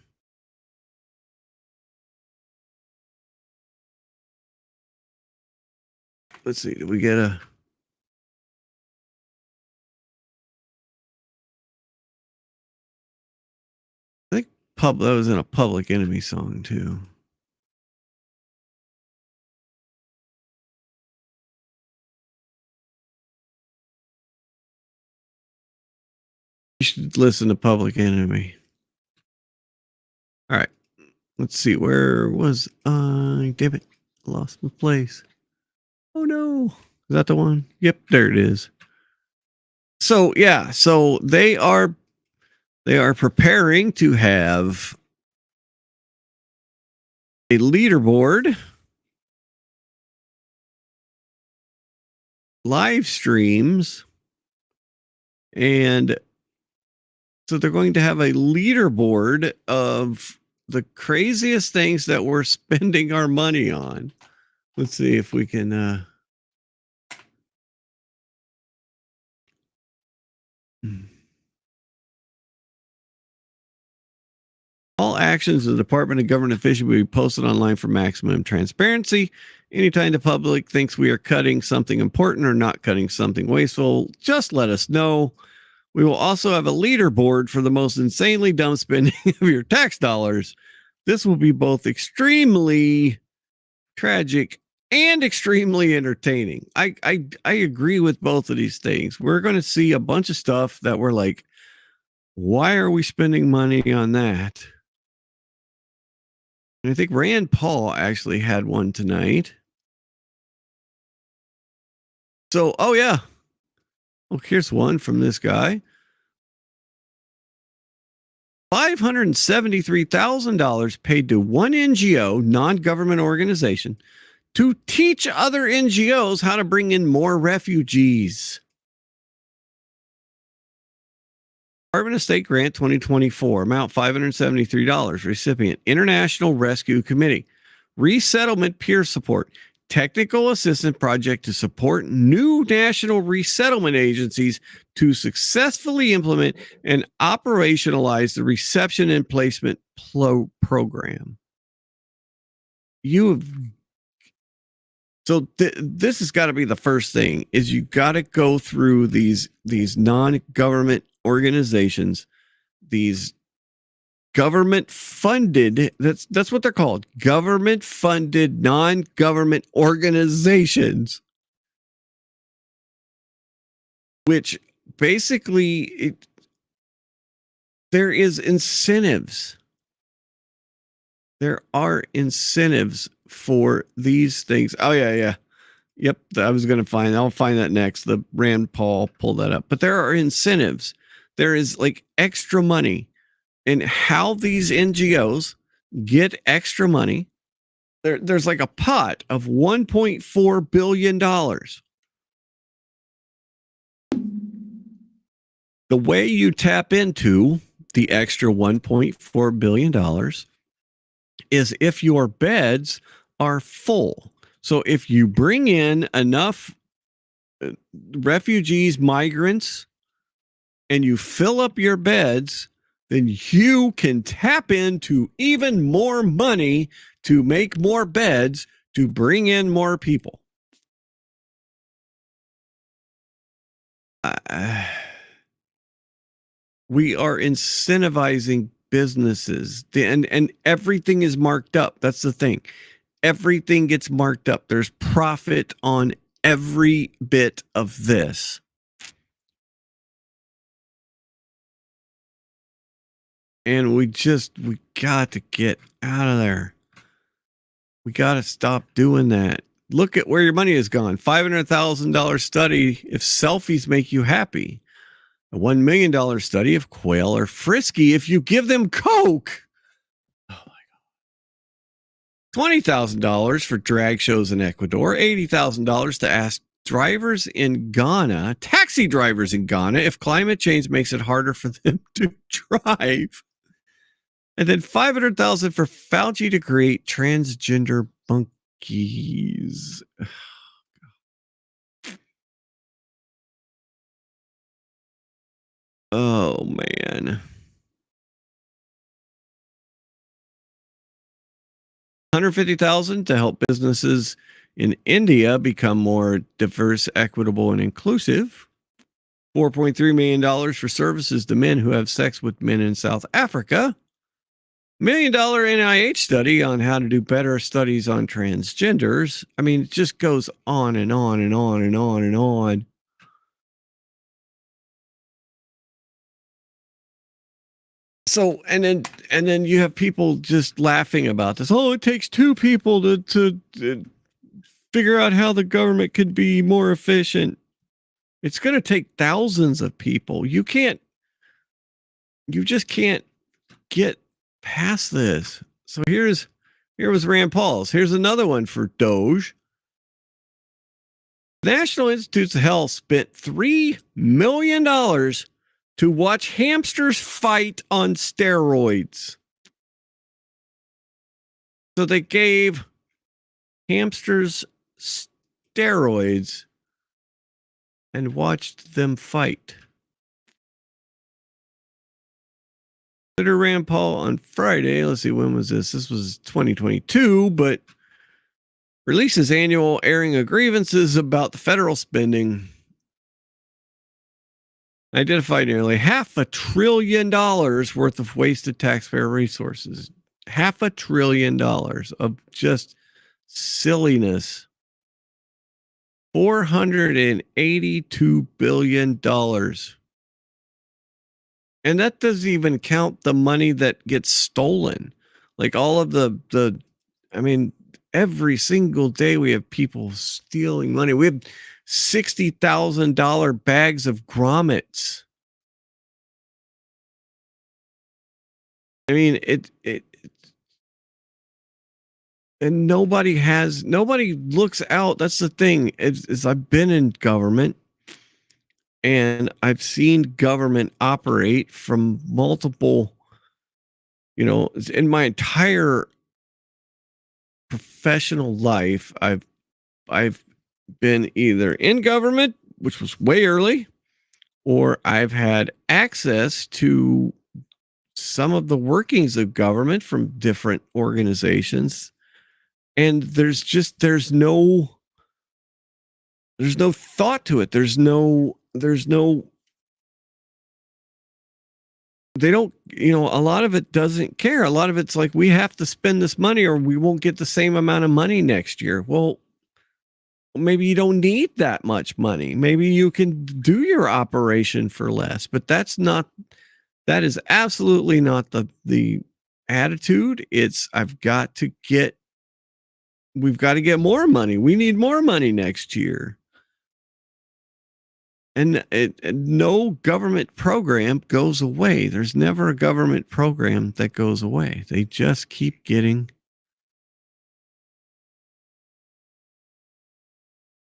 Let's see, did we get a... I think that was in a Public Enemy song too. You should listen to Public Enemy. All right. Let's see. Where was I? Damn it. I lost my place. Oh no. Is that the one? Yep, there it is. So yeah, so they are preparing to have a leaderboard, live streams, and so they're going to have a leaderboard of the craziest things that we're spending our money on. Let's see if we can all actions of the Department of Government Efficiency will be posted online for maximum transparency. Anytime the public thinks we are cutting something important or not cutting something wasteful, just let us know. We will also have a leaderboard for the most insanely dumb spending of your tax dollars. This will be both extremely tragic and extremely entertaining. I agree with both of these things. We're going to see a bunch of stuff that we're like, why are we spending money on that? And I think Rand Paul actually had one tonight. So, oh yeah. Oh, here's one from this guy. $573,000 paid to one NGO, non-government organization, to teach other NGOs how to bring in more refugees. Department of State Grant 2024, amount $573. Recipient, International Rescue Committee. Resettlement peer support. Technical assistance project to support new national resettlement agencies to successfully implement and operationalize the reception and placement program. This has got to be the first thing, is you got to go through these non-government organizations, these government funded, that's what they're called, government funded non-government organizations, which basically there is incentives. There are incentives for these things. Oh yeah. Yep, I'll find that next. The Rand Paul pulled that up. But there are incentives. There is like extra money. And how these NGOs get extra money, there's like a pot of $1.4 billion. The way you tap into the extra $1.4 billion is if your beds are full. So if you bring in enough refugees, migrants, and you fill up your beds, then you can tap into even more money to make more beds to bring in more people. We are incentivizing businesses, and everything is marked up. That's the thing. Everything gets marked up. There's profit on every bit of this. And we got to get out of there. We got to stop doing that. Look at where your money has gone. $500,000 study if selfies make you happy. A $1 million study if quail are frisky if you give them Coke. Oh my God. $20,000 for drag shows in Ecuador. $80,000 to ask taxi drivers in Ghana, if climate change makes it harder for them to drive. And then $500,000 for Fauci to create transgender monkeys. Oh man. $150,000 to help businesses in India become more diverse, equitable, and inclusive. $4.3 million for services to men who have sex with men in South Africa. $1 million NIH study on how to do better studies on transgenders. I mean, it just goes on and on and on and on and on. So, and then you have people just laughing about this. Oh, it takes two people to figure out how the government could be more efficient. It's going to take thousands of people. You just can't get past this. So here was Rand Paul's. Here's another one for Doge. National Institutes of Health spent $3 million to watch hamsters fight on steroids. So they gave hamsters steroids and watched them fight. Senator Rand Paul on Friday, let's see, when was this? This was 2022, but releases annual airing of grievances about the federal spending. Identified nearly $500 billion worth of wasted taxpayer resources. $500 billion of just silliness. $482 billion. And that doesn't even count the money that gets stolen. Like all of the I mean, every single day we have people stealing money. We have $60,000 bags of grommets. I mean, and nobody looks out. That's the thing. Is I've been in government and I've seen government operate from multiple, in my entire professional life, I've been either in government, which was way early, or I've had access to some of the workings of government from different organizations. And there's no thought to it. There's no, they don't, a lot of it doesn't care. A lot of it's like, we have to spend this money or we won't get the same amount of money next year. Well, maybe you don't need that much money. Maybe you can do your operation for less, but that is absolutely not the attitude. It's, we've got to get more money. We need more money next year. And no government program goes away. There's never a government program that goes away. They just keep getting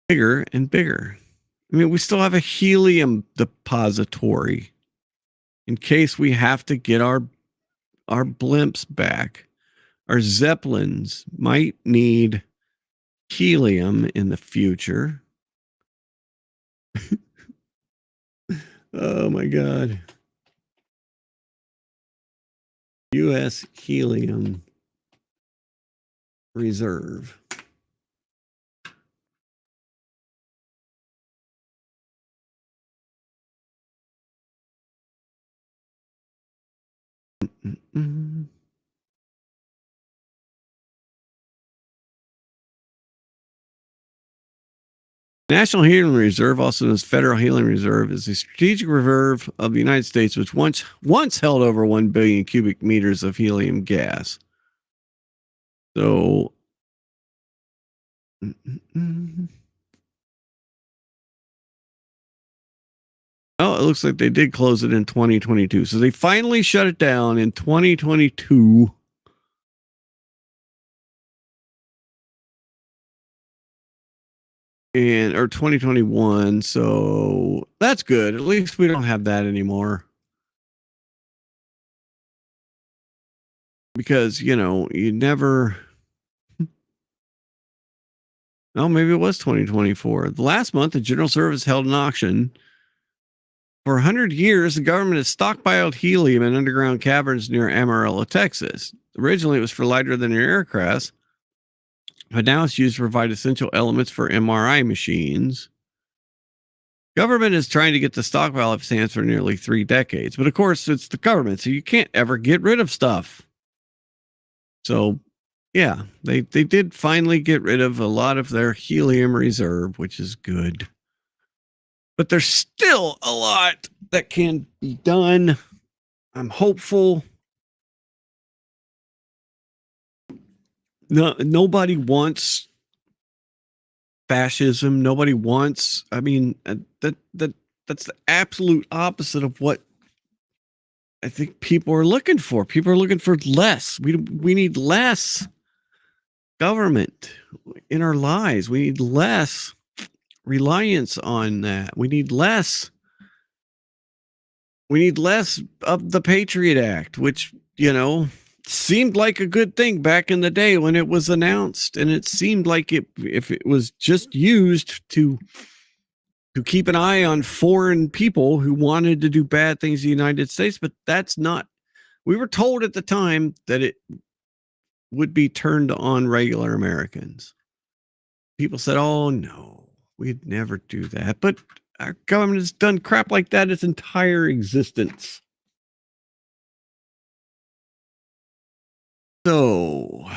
bigger and bigger. I mean, we still have a helium depository in case we have to get our blimps back. Our Zeppelins might need helium in the future. Oh my God. U.S. helium reserve. Mm-mm. National Helium Reserve, also known as Federal Helium Reserve, is a strategic reserve of the United States, which once held over 1 billion cubic meters of helium gas. So, oh, it looks like they did close it in 2022. So they finally shut it down in 2022. Or 2021. So that's good. At least we don't have that anymore. Because, you never. Oh, maybe it was 2024. The last month, the General Service held an auction. For 100 years, the government has stockpiled helium in underground caverns near Amarillo, Texas. Originally, it was for lighter than air aircrafts, but now it's used to provide essential elements for MRI machines. Government is trying to get the stockpile of its hands for nearly 3 decades. But of course, it's the government, so you can't ever get rid of stuff. So, yeah, they did finally get rid of a lot of their helium reserve, which is good. But there's still a lot that can be done. I'm hopeful. No, nobody wants fascism. Nobody wants. I mean, that's the absolute opposite of what I think people are looking for. People are looking for less. We need less government in our lives. We need less reliance on that. We need less of the Patriot Act, which, seemed like a good thing back in the day when it was announced, and it seemed like if it was just used to keep an eye on foreign people who wanted to do bad things in the United States, but that's not. We were told at the time that it would be turned on regular Americans. People said, "Oh no, we'd never do that." But our government has done crap like that its entire existence. So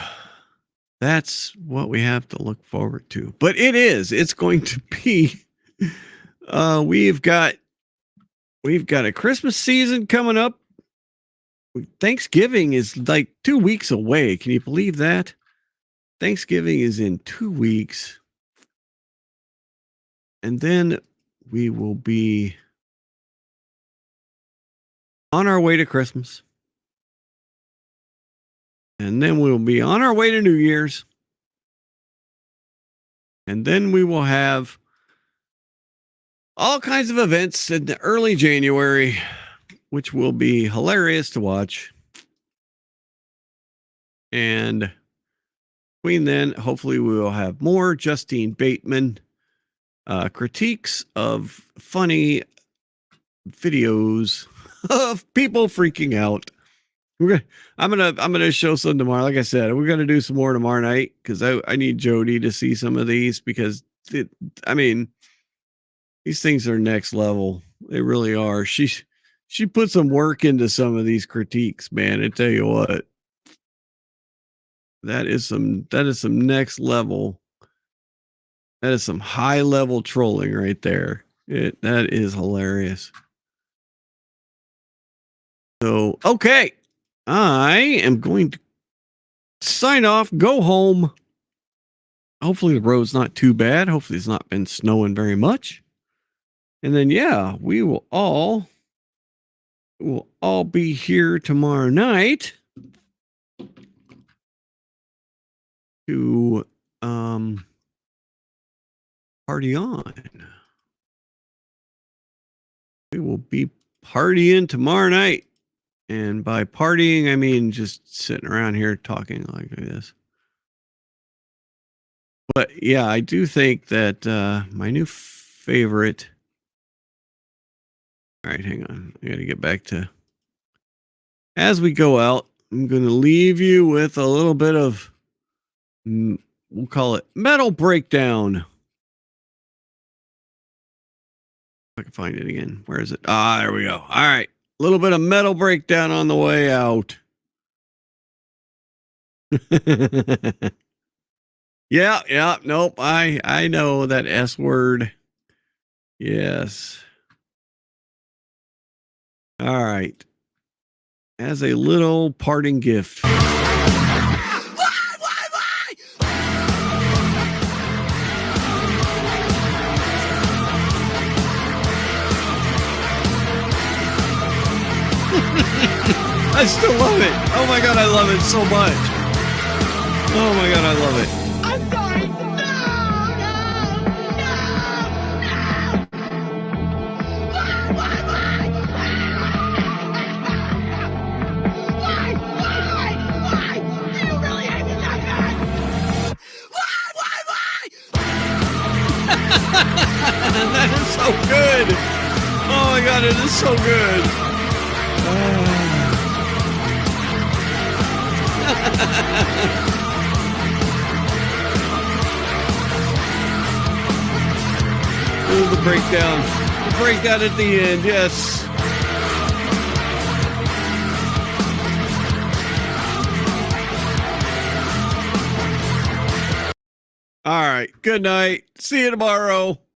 that's what we have to look forward to. But it's going to be, we've got a Christmas season coming up. Thanksgiving is like 2 weeks away. Can you believe that? Thanksgiving is in 2 weeks. And then we will be on our way to Christmas. And then we'll be on our way to New Year's. And then we will have all kinds of events in early January, which will be hilarious to watch. And between then, hopefully we will have more Justine Bateman critiques of funny videos of people freaking out. I'm gonna show some tomorrow. Like I said, we're gonna do some more tomorrow night because I need Jody to see some of these because these things are next level. They really are. She put some work into some of these critiques, man. I tell you what, that is some next level. That is some high level trolling right there. That is hilarious. So, okay. I am going to sign off, go home. Hopefully the road's not too bad. Hopefully it's not been snowing very much. And then, yeah, we will all be here tomorrow night to party on. We will be partying tomorrow night. And by partying, I mean just sitting around here talking like this. But yeah, I do think that my new favorite. All right, hang on. I got to get back to. As we go out, I'm going to leave you with a little bit of, we'll call it metal breakdown. I can find it again. Where is it? There we go. All right. A little bit of metal breakdown on the way out. Yeah. Nope. I know that S word. Yes. All right. As a little parting gift. I still love it. Oh my God, I love it so much. Oh my God, I love it. I'm sorry. Why? Do you really hate me that bad? Why? That is so good. Oh my God, it is so good. Oh, the breakdown. The breakdown at the end, yes. All right. Good night. See you tomorrow.